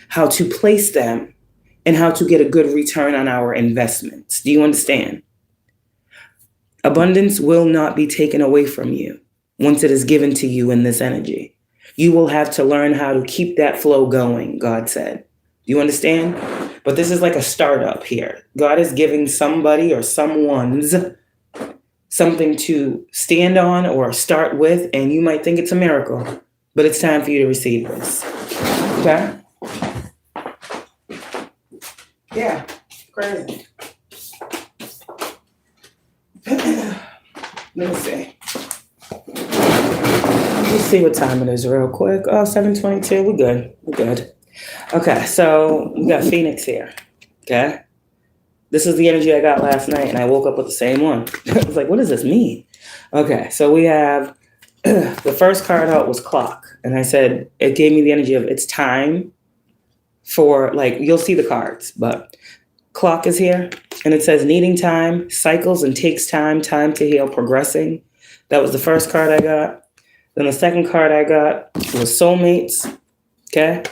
how to place them, and how to get a good return on our investments. Do you understand? Abundance will not be taken away from you once it is given to you in this energy. You will have to learn how to keep that flow going, God said. Do you understand? But this is like a startup here. God is giving somebody or someone's something to stand on or start with, and you might think it's a miracle, but it's time for you to receive this. Okay? Yeah, crazy. Let me see. Let's see what time it is real quick. Oh, 7:22. We're good. Okay, so we got Phoenix here. Okay? This is the energy I got last night, and I woke up with the same one. I was like, what does this mean? Okay, so we have the first card out was clock. And I said, it gave me the energy of it's time for, you'll see the cards, but clock is here. And it says needing time, cycles and takes time to heal, progressing. That was the first card I got. Then the second card I got was soulmates. Okay?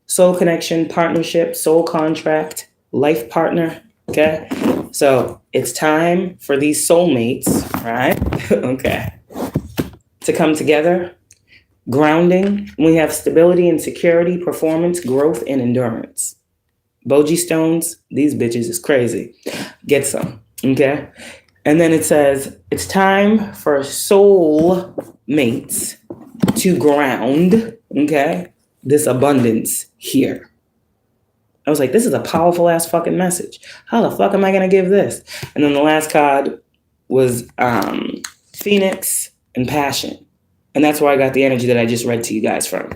Soul connection, partnership, soul contract, life partner. Okay? So it's time for these soulmates, right? Okay. To come together. Grounding. We have stability and security, performance, growth, and endurance. Boji stones, these bitches is crazy. Get some, okay? And then it says, it's time for soul mates to ground, okay, this abundance here. I was like, this is a powerful ass fucking message. How the fuck am I going to give this? And then the last card was Phoenix and Passion. And that's where I got the energy that I just read to you guys from.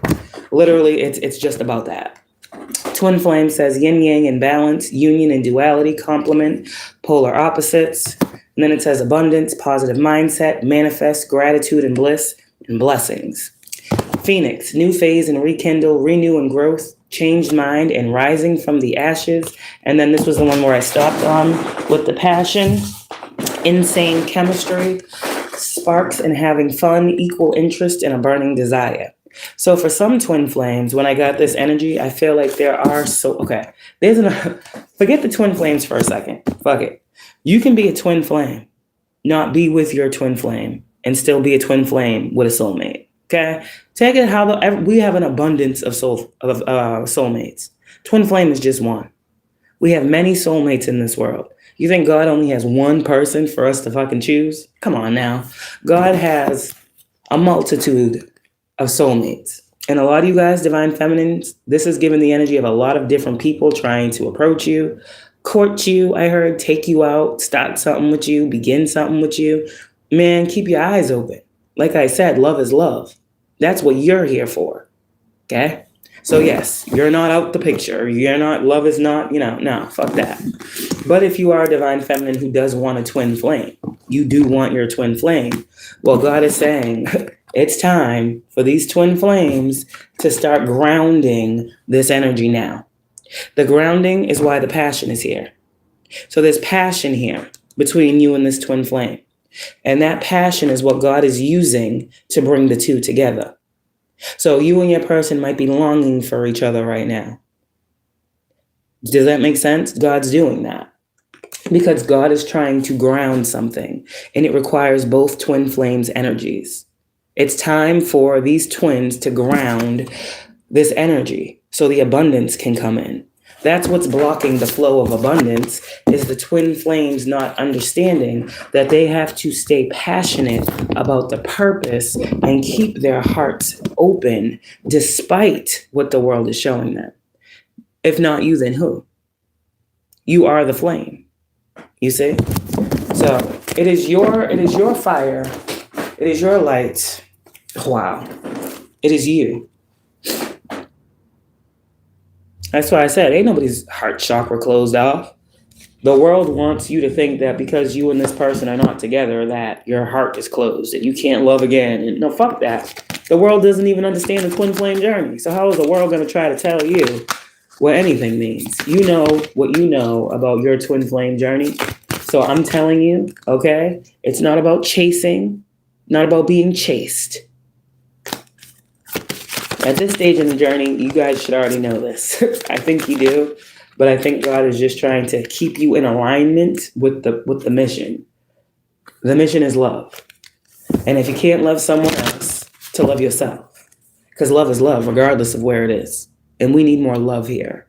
Literally, it's just about that. Twin flame says yin yang and balance, union and duality, complement, polar opposites. And then it says abundance, positive mindset, manifest, gratitude and bliss, and blessings. Phoenix, new phase and rekindle, renew and growth, changed mind and rising from the ashes. And then this was the one where I stopped on with the passion, insane chemistry, sparks and having fun, equal interest and a burning desire. So for some twin flames, when I got this energy, I feel like there are forget the twin flames for a second. Fuck it. You can be a twin flame, not be with your twin flame, and still be a twin flame with a soulmate. Okay? Take it how we have an abundance of soulmates. Twin flame is just one. We have many soulmates in this world. You think God only has one person for us to fucking choose? Come on now. God has a multitude of soulmates. And a lot of you guys, divine feminines, this is giving the energy of a lot of different people trying to approach you, court you, I heard, take you out, start something with you, begin something with you. Man, keep your eyes open. Like I said, love is love. That's what you're here for. Okay? So yes, you're not out the picture. You're not, love is not, no, fuck that. But if you are a divine feminine who does want a twin flame, you do want your twin flame. Well, God is saying, it's time for these twin flames to start grounding this energy now. The grounding is why the passion is here. So there's passion here between you and this twin flame. And that passion is what God is using to bring the two together. So you and your person might be longing for each other right now. Does that make sense? God's doing that because God is trying to ground something, and it requires both twin flames' energies. It's time for these twins to ground this energy so the abundance can come in. That's what's blocking the flow of abundance, is the twin flames not understanding that they have to stay passionate about the purpose and keep their hearts open despite what the world is showing them. If not you, then who? You are the flame. You see? So it is your fire. It is your light. Wow. It is you. That's why I said, ain't nobody's heart chakra closed off. The world wants you to think that because you and this person are not together, that your heart is closed and you can't love again. And no, fuck that. The world doesn't even understand the twin flame journey. So how is the world going to try to tell you what anything means? You know what you know about your twin flame journey. So I'm telling you, okay, it's not about chasing, not about being chased. At this stage in the journey, you guys should already know this. I think you do, but I think God is just trying to keep you in alignment with the mission. The mission is love. And if you can't love someone else, to love yourself. Because love is love, regardless of where it is. And we need more love here.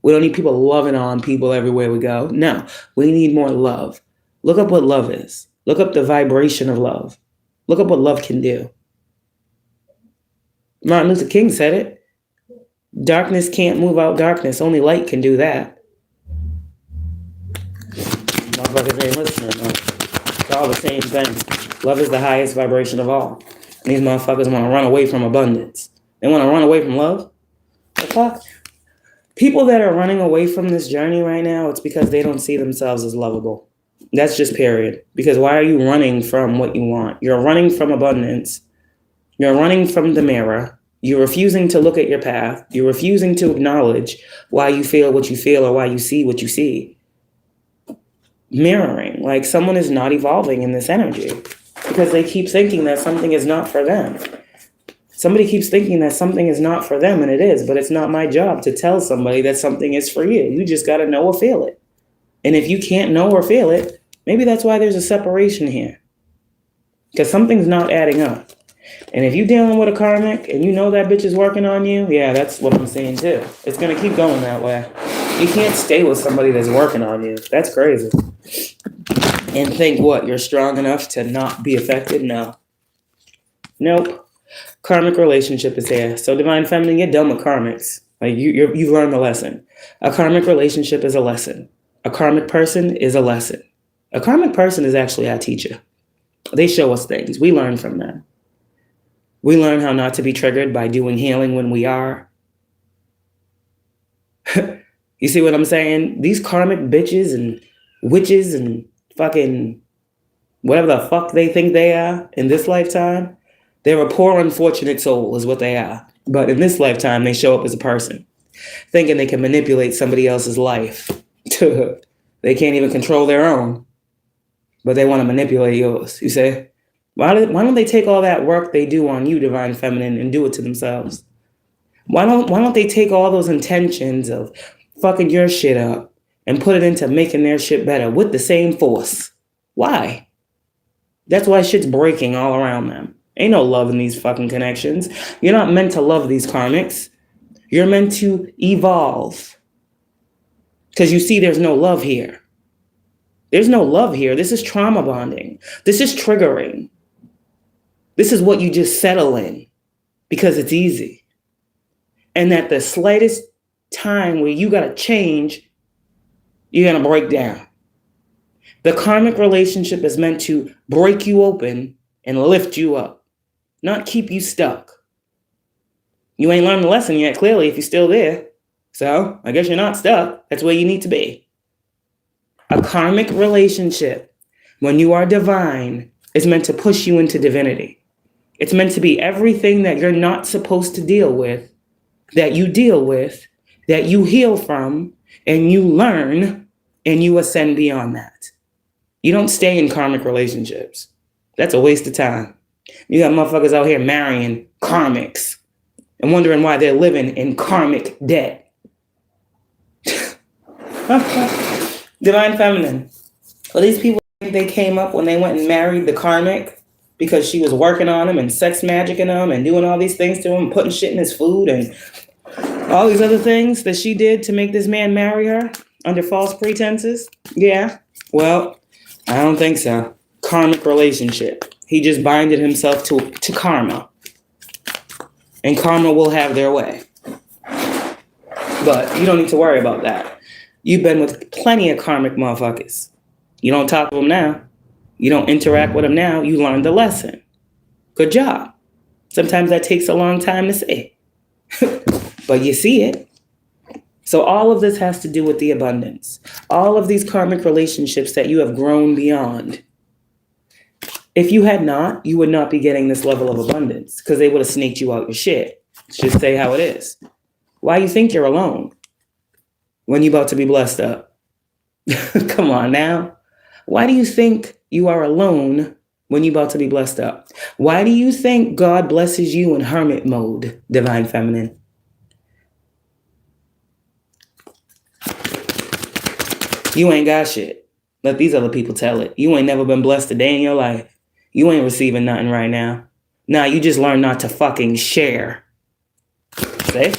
We don't need people loving on people everywhere we go. No, we need more love. Look up what love is. Look up the vibration of love. Look up what love can do. Martin Luther King said it. Darkness can't move out darkness. Only light can do that. Motherfuckers ain't listening. No. It's all the same thing. Love is the highest vibration of all. And these motherfuckers want to run away from abundance. They want to run away from love? The fuck? People that are running away from this journey right now, it's because they don't see themselves as lovable. That's just period. Because why are you running from what you want? You're running from abundance. You're running from the mirror. You're refusing to look at your path. You're refusing to acknowledge why you feel what you feel or why you see what you see. Mirroring, like someone is not evolving in this energy because they keep thinking that something is not for them. Somebody keeps thinking that something is not for them, and it is, but it's not my job to tell somebody that something is for you. You just got to know or feel it. And if you can't know or feel it, maybe that's why there's a separation here. Because something's not adding up. And if you're dealing with a karmic and you know that bitch is working on you, yeah, that's what I'm saying too. It's going to keep going that way. You can't stay with somebody that's working on you. That's crazy. And think what? You're strong enough to not be affected? No. Nope. Karmic relationship is here. So divine feminine, you're done with karmics. Like you've learned the lesson. A karmic relationship is a lesson. A karmic person is a lesson. A karmic person is actually our teacher. They show us things. We learn from them. We learn how not to be triggered by doing healing when we are. You see what I'm saying? These karmic bitches and witches and fucking whatever the fuck they think they are in this lifetime, they're a poor, unfortunate soul is what they are. But in this lifetime, they show up as a person, thinking they can manipulate somebody else's life. They can't even control their own, but they want to manipulate yours. You say, why don't they take all that work they do on you, Divine Feminine, and do it to themselves? Why don't they take all those intentions of fucking your shit up and put it into making their shit better with the same force? Why? That's why shit's breaking all around them. Ain't no love in these fucking connections. You're not meant to love these karmics. You're meant to evolve. Because you see, there's no love here. There's no love here. This is trauma bonding. This is triggering. This is what you just settle in because it's easy. And at the slightest time where you got to change, you're going to break down. The karmic relationship is meant to break you open and lift you up, not keep you stuck. You ain't learned the lesson yet, clearly, if you're still there. So I guess you're not stuck. That's where you need to be. A karmic relationship, when you are divine, is meant to push you into divinity. It's meant to be everything that you're not supposed to deal with, that you deal with, that you heal from, and you learn, and you ascend beyond that. You don't stay in karmic relationships. That's a waste of time. You got motherfuckers out here marrying karmics and wondering why they're living in karmic debt. Divine Feminine. Well, these people, they came up when they went and married the karmic because she was working on him and sex magicking him and doing all these things to him, putting shit in his food and all these other things that she did to make this man marry her under false pretenses. Yeah. Well, I don't think so. Karmic relationship. He just binded himself to karma. And karma will have their way. But you don't need to worry about that. You've been with plenty of karmic motherfuckers. You don't talk to them now. You don't interact with them now. You learned the lesson. Good job. Sometimes that takes a long time to say. But you see it. So all of this has to do with the abundance. All of these karmic relationships that you have grown beyond. If you had not, you would not be getting this level of abundance because they would have snaked you out your shit. Just say how it is. Why you think you're alone when you're about to be blessed up? Come on now. Why do you think you are alone when you're about to be blessed up? Why do you think God blesses you in hermit mode, Divine Feminine? You ain't got shit. Let these other people tell it. You ain't never been blessed a day in your life. You ain't receiving nothing right now. Nah, you just learned not to fucking share. See?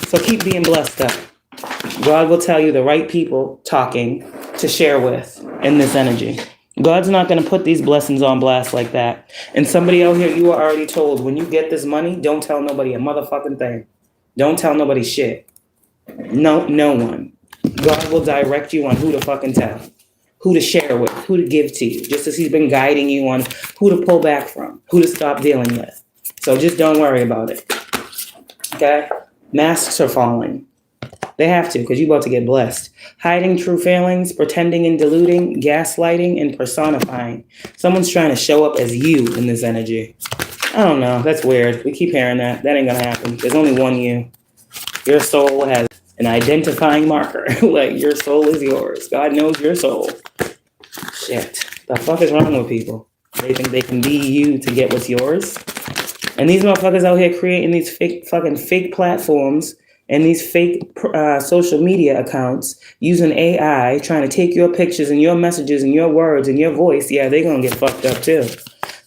So keep being blessed up. God will tell you the right people talking to share with in this energy. God's not going to put these blessings on blast like that. And somebody out here, you are already told, when you get this money, don't tell nobody a motherfucking thing. Don't tell nobody shit. No one. God will direct you on who to fucking tell, who to share with, who to give to you, just as he's been guiding you on who to pull back from, who to stop dealing with. So just don't worry about it. Okay? Masks are falling. They have to, because you're about to get blessed. Hiding true feelings, pretending and deluding, gaslighting, and personifying. Someone's trying to show up as you in this energy. I don't know. That's weird. We keep hearing that. That ain't going to happen. There's only one you. Your soul has an identifying marker. Like, your soul is yours. God knows your soul. Shit. The fuck is wrong with people? They think they can be you to get what's yours? And these motherfuckers out here creating these fake platforms and these fake social media accounts using AI, trying to take your pictures and your messages and your words and your voice. Yeah, they're going to get fucked up too.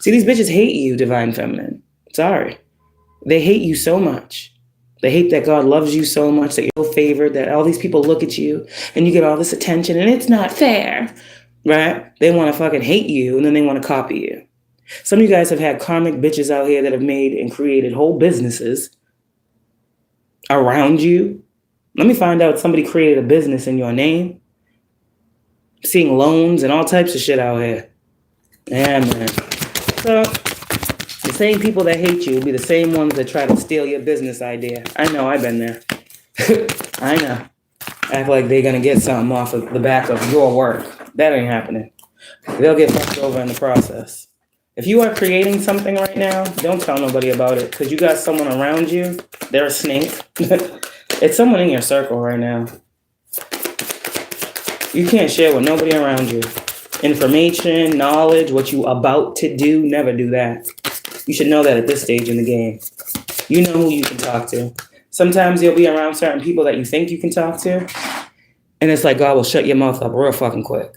See, these bitches hate you, Divine Feminine. Sorry. They hate you so much. They hate that God loves you so much, that you're favored, that all these people look at you and you get all this attention and it's not fair, right? They want to fucking hate you and then they want to copy you. Some of you guys have had karmic bitches out here that have made and created whole businesses around you. Let me find out somebody created a business in your name. Seeing loans and all types of shit out here. Yeah, man. So the same people that hate you will be the same ones that try to steal your business idea. I know, I've been there. I know. Act like they're gonna get something off of the back of your work. That ain't happening. They'll get fucked over in the process. If you are creating something right now, don't tell nobody about it, because you got someone around you. They're a snake. It's someone in your circle right now. You can't share with nobody around you. Information, knowledge, what you about to do, never do that. You should know that at this stage in the game. You know who you can talk to. Sometimes you'll be around certain people that you think you can talk to, and it's like God will shut your mouth up real fucking quick.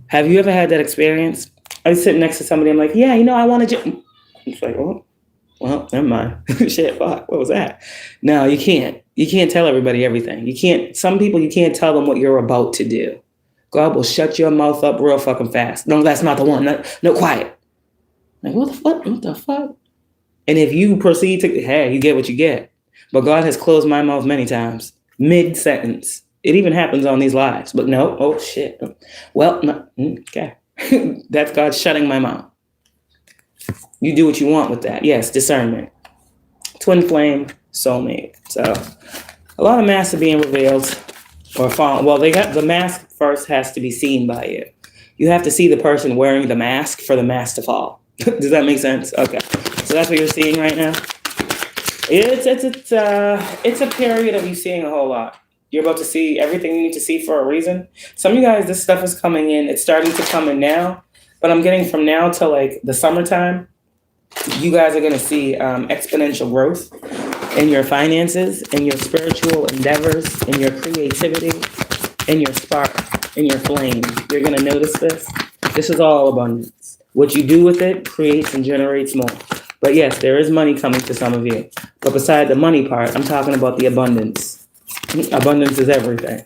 Have you ever had that experience? I was sitting next to somebody, I'm like, yeah, you know, I want to It's like, oh, well, never mind. Shit, fuck, what was that? No, you can't. You can't tell everybody everything. You can't, some people, you can't tell them what you're about to do. God will shut your mouth up real fucking fast. No, that's not the one. No, quiet. Like, what the fuck? What the fuck? And if you proceed to, hey, you get what you get. But God has closed my mouth many times, mid-sentence. It even happens on these lives. But no, oh shit. Well, no, okay. That's God shutting my mouth. You do what you want with that. Yes, discernment. Twin flame, soulmate. So a lot of masks are being revealed or fallen. Well, the mask first has to be seen by you. You have to see the person wearing the mask for the mask to fall. Does that make sense? Okay. So that's what you're seeing right now. It's a period of you seeing a whole lot. You're about to see everything you need to see for a reason. Some of you guys, this stuff is coming in. It's starting to come in now, but I'm getting from now to like the summertime, you guys are going to see exponential growth in your finances, in your spiritual endeavors, in your creativity, in your spark, in your flame. You're going to notice this. This is all abundance. What you do with it creates and generates more. But yes, there is money coming to some of you. But beside the money part, I'm talking about the abundance. Abundance is everything.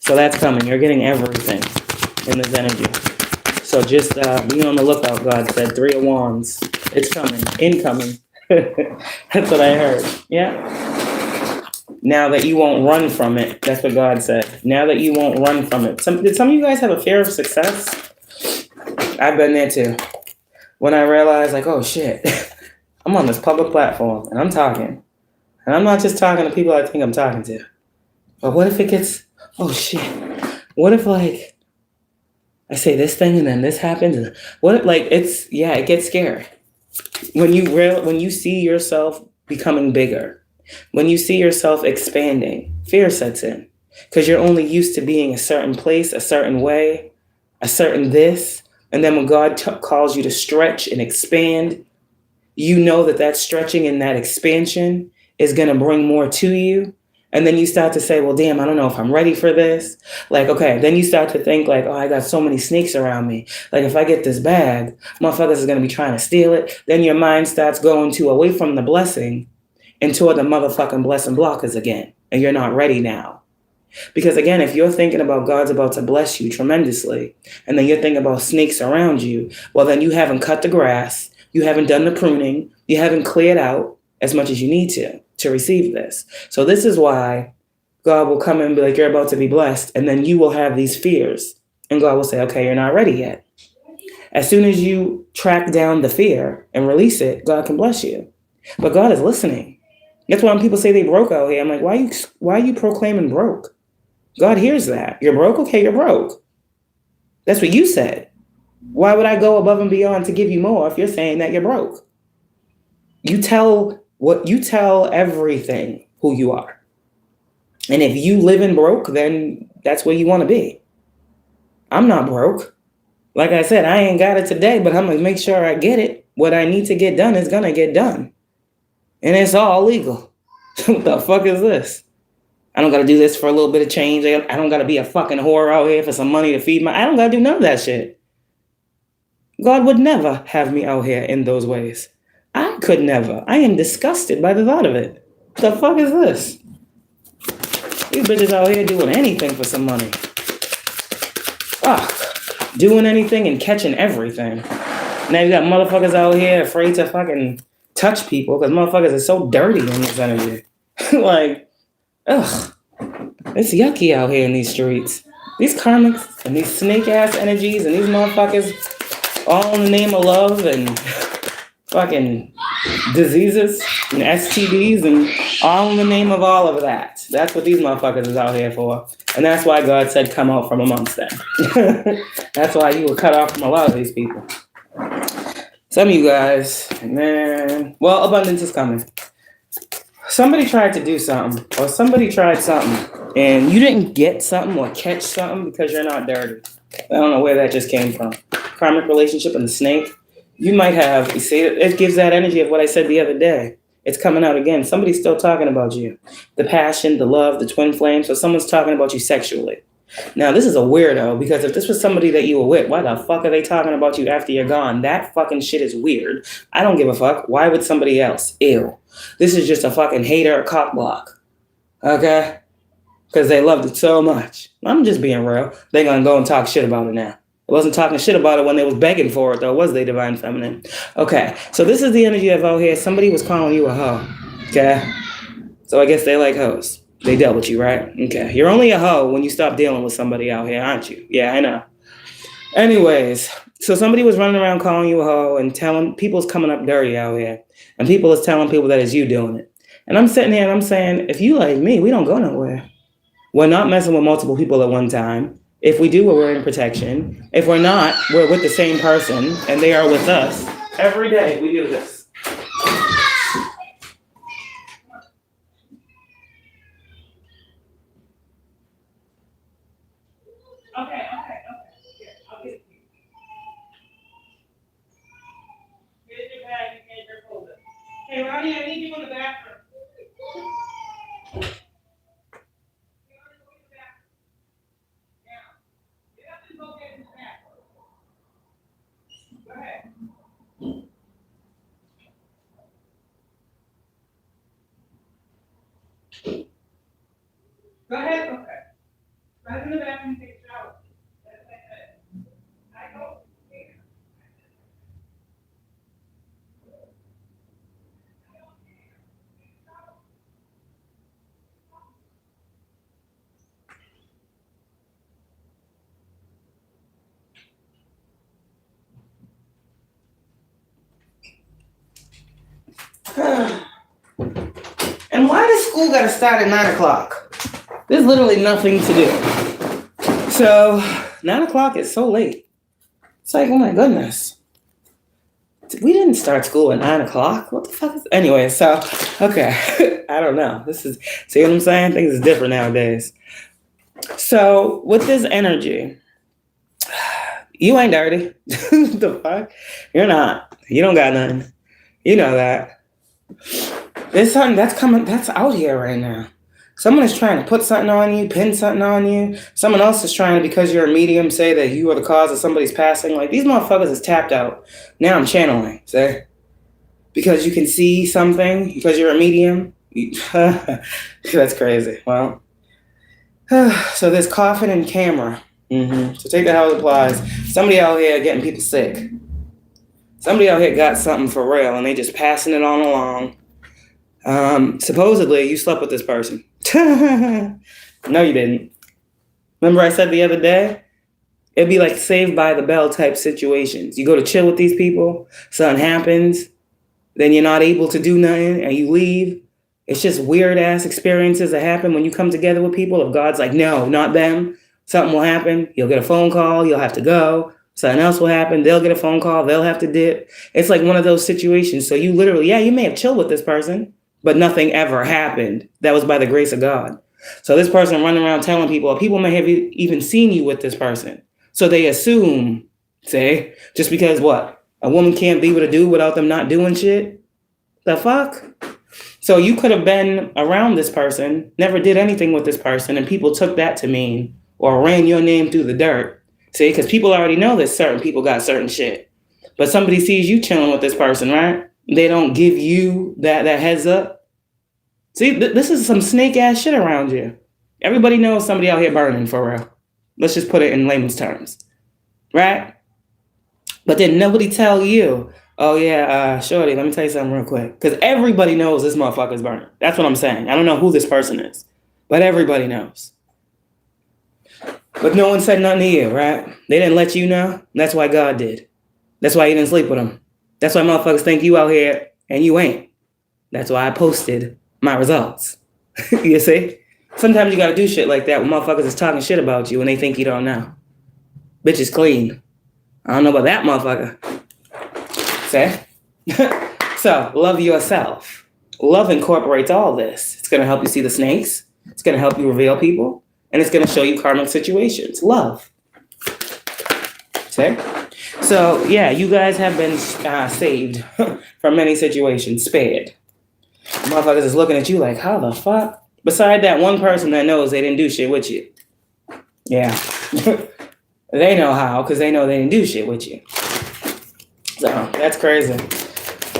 So that's coming. You're getting everything in this energy. So just be on the lookout, God said. 3 of Wands. It's coming. Incoming. That's what I heard. Yeah. Now that you won't run from it. That's what God said. Now that you won't run from it. Did some of you guys have a fear of success? I've been there too. When I realized, like, oh shit, I'm on this public platform and I'm talking. And I'm not just talking to people I think I'm talking to. But what if it gets, oh shit, what if like, I say this thing and then this happens? And what if like, it gets scary. When you see yourself becoming bigger, when you see yourself expanding, fear sets in. Because you're only used to being a certain place, a certain way, a certain this. And then when God calls you to stretch and expand, you know that stretching and that expansion is going to bring more to you. And then you start to say, well, damn, I don't know if I'm ready for this. Like, okay, then you start to think like, oh, I got so many snakes around me. Like if I get this bag, motherfuckers is going to be trying to steal it. Then your mind starts going away from the blessing and toward the motherfucking blessing blockers again. And you're not ready now. Because again, if you're thinking about God's about to bless you tremendously, and then you're thinking about snakes around you, well, then you haven't cut the grass. You haven't done the pruning. You haven't cleared out as much as you need to receive this. So this is why God will come and be like, you're about to be blessed. And then you will have these fears. And God will say, okay, you're not ready yet. As soon as you track down the fear and release it, God can bless you. But God is listening. That's why when people say they broke out here, I'm like, why are you proclaiming broke? God hears that. You're broke? Okay, you're broke. That's what you said. Why would I go above and beyond to give you more if you're saying that you're broke? You tell everything who you are. And if you live in broke, then that's where you want to be. I'm not broke. Like I said, I ain't got it today, but I'm going to make sure I get it. What I need to get done is going to get done. And it's all legal. What the fuck is this? I don't got to do this for a little bit of change. I don't got to be a fucking whore out here for some money to feed I don't got to do none of that shit. God would never have me out here in those ways. I could never. I am disgusted by the thought of it. What the fuck is this? These bitches out here doing anything for some money. Fuck. Doing anything and catching everything. Now you got motherfuckers out here afraid to fucking touch people because motherfuckers are so dirty in this energy. Like, ugh. It's yucky out here in these streets. These karmics and these snake-ass energies and these motherfuckers all in the name of love and fucking diseases and STDs and All in the name of all of that. That's what these motherfuckers is out here for. And that's why God said, come out from amongst them. That's why you were cut off from a lot of these people. Some of you guys, man, well, abundance is coming. Somebody tried to do something, or somebody tried something, and you didn't get something or catch something because you're not dirty. I don't know where that just came from. Karmic relationship and the snake. You might have, you see, it gives that energy of what I said the other day. It's coming out again. Somebody's still talking about you. The passion, the love, the twin flame. So someone's talking about you sexually. Now, this is a weirdo, because if this was somebody that you were with, why the fuck are they talking about you after you're gone? That fucking shit is weird. I don't give a fuck. Why would somebody else? Ew. This is just a fucking hater or cock block. Okay? Because they loved it so much. I'm just being real. They're going to go and talk shit about it now. I wasn't talking shit about it when they was begging for it, though, was they, Divine Feminine? Okay, so this is the energy of out here. Somebody was calling you a hoe. Okay? So I guess they like hoes. They dealt with you, right? Okay. You're only a hoe when you stop dealing with somebody out here, aren't you? Yeah, I know. Anyways, so somebody was running around calling you a hoe and telling people's coming up dirty out here. And people is telling people that it's you doing it. And I'm sitting here and I'm saying, if you like me, we don't go nowhere. We're not messing with multiple people at one time. If we do, we're wearing protection. If we're not, we're with the same person and they are with us. Every day we do this. Okay. Here, I'll get it to you. Here's your bag and your folder. Hey, Ronnie, I need you in the bathroom. Go get in the bathroom. Go ahead. Go ahead, okay. Run in the bathroom and take a shower. That's it. I go. And why does school gotta start at 9 o'clock? There's literally nothing to do. So 9 o'clock is so late. It's like, oh my goodness. We didn't start school at 9 o'clock. What the fuck is anyway, so okay. I don't know. This is, see what I'm saying? Things is different nowadays. So with this energy, you ain't dirty. The fuck? You're not. You don't got nothing. You know that. There's something that's coming, that's out here right now. Someone is trying to put something on you, pin something on you. Someone else is trying to, because you're a medium, say that you are the cause of somebody's passing. Like, these motherfuckers is tapped out. Now I'm channeling, see? Because you can see something, because you're a medium. That's crazy. Well, so there's coffin and camera. So take that how it applies. Somebody out here getting people sick. Somebody out here got something for real, and they just passing it on along. Supposedly, you slept with this person. No, you didn't. Remember I said the other day? It'd be like Saved by the Bell type situations. You go to chill with these people, something happens, then you're not able to do nothing, and you leave. It's just weird-ass experiences that happen when you come together with people. If God's like, no, not them, something will happen. You'll get a phone call. You'll have to go. Something else will happen. They'll get a phone call. They'll have to dip. It's like one of those situations. So you literally, yeah, you may have chilled with this person, but nothing ever happened. That was by the grace of God. So this person running around telling people may have even seen you with this person. So they assume, say, just because what? A woman can't be with a dude without them not doing shit? The fuck? So you could have been around this person, never did anything with this person, and people took that to mean, or ran your name through the dirt. See, because people already know that certain people got certain shit. But somebody sees you chilling with this person, right? They don't give you that heads up. See, this is some snake ass shit around you. Everybody knows somebody out here burning for real. Let's just put it in layman's terms, right? But then nobody tell you, oh yeah, shorty, let me tell you something real quick. Because everybody knows this motherfucker's burning. That's what I'm saying. I don't know who this person is, but everybody knows. But no one said nothing to you, right? They didn't let you know. That's why God did. That's why you didn't sleep with them. That's why motherfuckers think you out here and you ain't. That's why I posted my results. You see? Sometimes you gotta do shit like that when motherfuckers is talking shit about you and they think you don't know. Bitch is clean. I don't know about that motherfucker. See? So, love yourself. Love incorporates all this. It's gonna help you see the snakes. It's gonna help you reveal people. And it's gonna show you karmic situations. Love. See? So, yeah, you guys have been saved from many situations, spared. Motherfuckers is looking at you like, how the fuck? Beside that one person that knows they didn't do shit with you. Yeah. They know how, because they know they didn't do shit with you. So, that's crazy.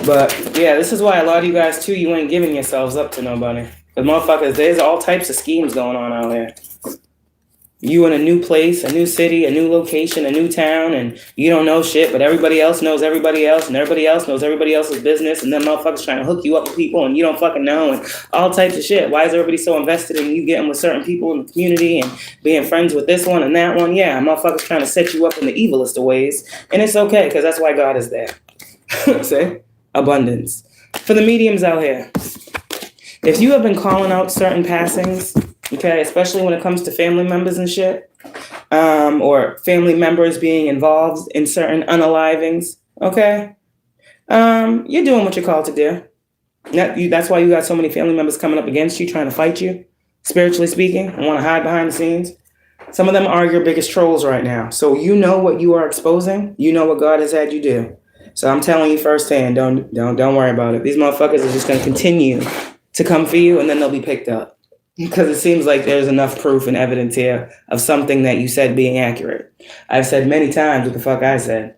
But, yeah, this is why a lot of you guys, too, you ain't giving yourselves up to nobody. Because motherfuckers, there's all types of schemes going on out there. You in a new place, a new city, a new location, a new town, and you don't know shit, but everybody else knows everybody else, and everybody else knows everybody else's business, and then motherfuckers trying to hook you up with people, and you don't fucking know, and all types of shit. Why is everybody so invested in you getting with certain people in the community and being friends with this one and that one? Yeah, motherfuckers trying to set you up in the evilest of ways, and it's okay, because that's why God is there. See? Abundance. For the mediums out here, if you have been calling out certain passings, okay, especially when it comes to family members and shit, or family members being involved in certain unalivings, okay, you're doing what you're called to do. That's why you got so many family members coming up against you, trying to fight you, spiritually speaking, and want to hide behind the scenes. Some of them are your biggest trolls right now. So you know what you are exposing. You know what God has had you do. So I'm telling you firsthand, don't worry about it. These motherfuckers are just going to continue to come for you, and then they'll be picked up. Because it seems like there's enough proof and evidence here of something that you said being accurate. I've said many times what the fuck I said.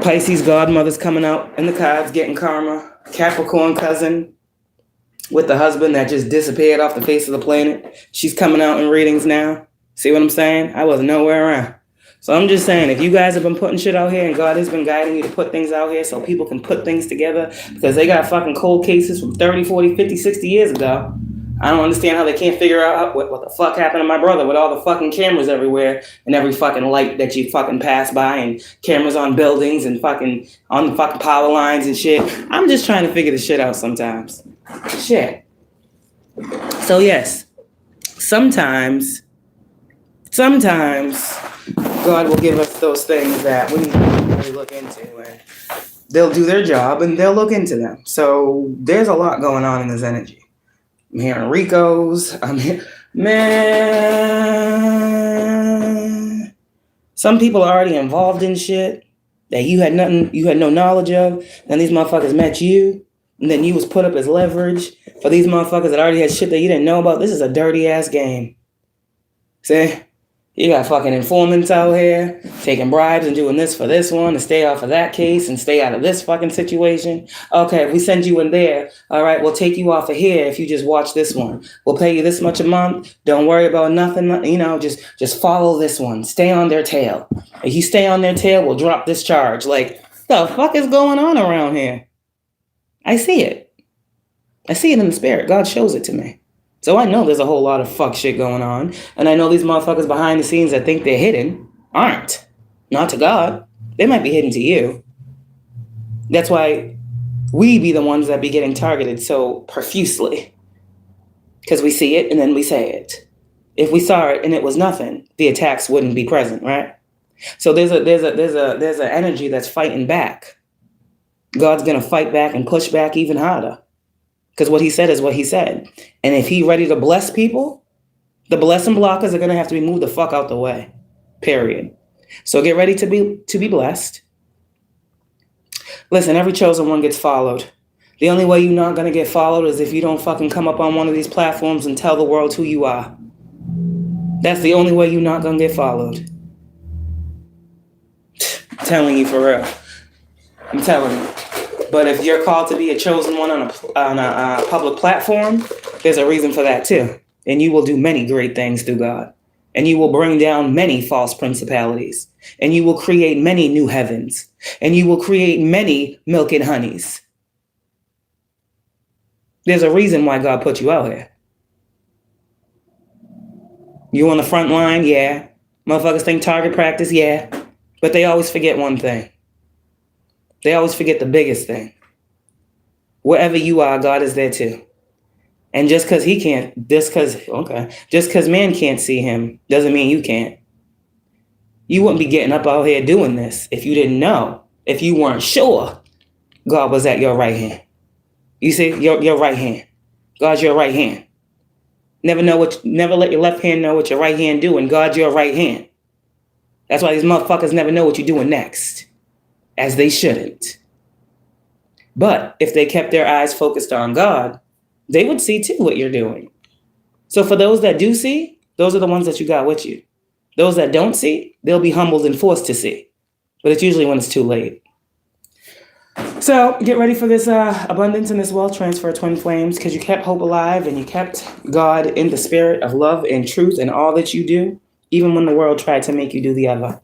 Pisces godmother's coming out in the cards, getting karma. Capricorn cousin with the husband that just disappeared off the face of the planet. She's coming out in readings now. See what I'm saying? I wasn't nowhere around. So I'm just saying, if you guys have been putting shit out here and God has been guiding you to put things out here so people can put things together because they got fucking cold cases from 30, 40, 50, 60 years ago. I don't understand how they can't figure out what the fuck happened to my brother with all the fucking cameras everywhere and every fucking light that you fucking pass by and cameras on buildings and fucking on the fucking power lines and shit. I'm just trying to figure this shit out sometimes. Shit. So yes, sometimes God will give us those things that we need to really look into, and they'll do their job and they'll look into them. So there's a lot going on in this energy. I'm hearing Ricos. Man. Some people are already involved in shit that you had no knowledge of. Then these motherfuckers met you, and then you was put up as leverage for these motherfuckers that already had shit that you didn't know about. This is a dirty ass game. See? You got fucking informants out here taking bribes and doing this for this one to stay off of that case and stay out of this fucking situation. Okay, if we send you in there, all right, we'll take you off of here if you just watch this one. We'll pay you this much a month. Don't worry about nothing, just follow this one. Stay on their tail. If you stay on their tail, we'll drop this charge. Like, the fuck is going on around here? I see it. I see it in the spirit. God shows it to me. So I know there's a whole lot of fuck shit going on. And I know these motherfuckers behind the scenes that think they're hidden aren't. Not to God. They might be hidden to you. That's why we be the ones that be getting targeted so profusely. Because we see it and then we say it. If we saw it and it was nothing, the attacks wouldn't be present, right? So there's an energy that's fighting back. God's gonna fight back and push back even harder. Because what he said is what he said. And if he's ready to bless people, the blessing blockers are going to have to be moved the fuck out the way. Period. So get ready to be blessed. Listen, every chosen one gets followed. The only way you're not going to get followed is if you don't fucking come up on one of these platforms and tell the world who you are. That's the only way you're not going to get followed. I'm telling you for real. I'm telling you. But if you're called to be a chosen one on a public platform, there's a reason for that too. And you will do many great things through God. And you will bring down many false principalities. And you will create many new heavens. And you will create many milk and honeys. There's a reason why God put you out here. You on the front line? Yeah. Motherfuckers think target practice? Yeah. But they always forget one thing. They always forget the biggest thing. Wherever you are, God is there too. And just because man can't see him doesn't mean you can't. You wouldn't be getting up out here doing this if you didn't know, if you weren't sure God was at your right hand. You see, your right hand. God's your right hand. Never let your left hand know what your right hand doing. God's your right hand. That's why these motherfuckers never know what you're doing next, as they shouldn't. But if they kept their eyes focused on God, they would see too what you're doing. So for those that do see, those are the ones that you got with you. Those that don't see, they'll be humbled and forced to see. But it's usually when it's too late. So get ready for this abundance and this wealth transfer, twin flames, because you kept hope alive and you kept God in the spirit of love and truth in all that you do, even when the world tried to make you do the other.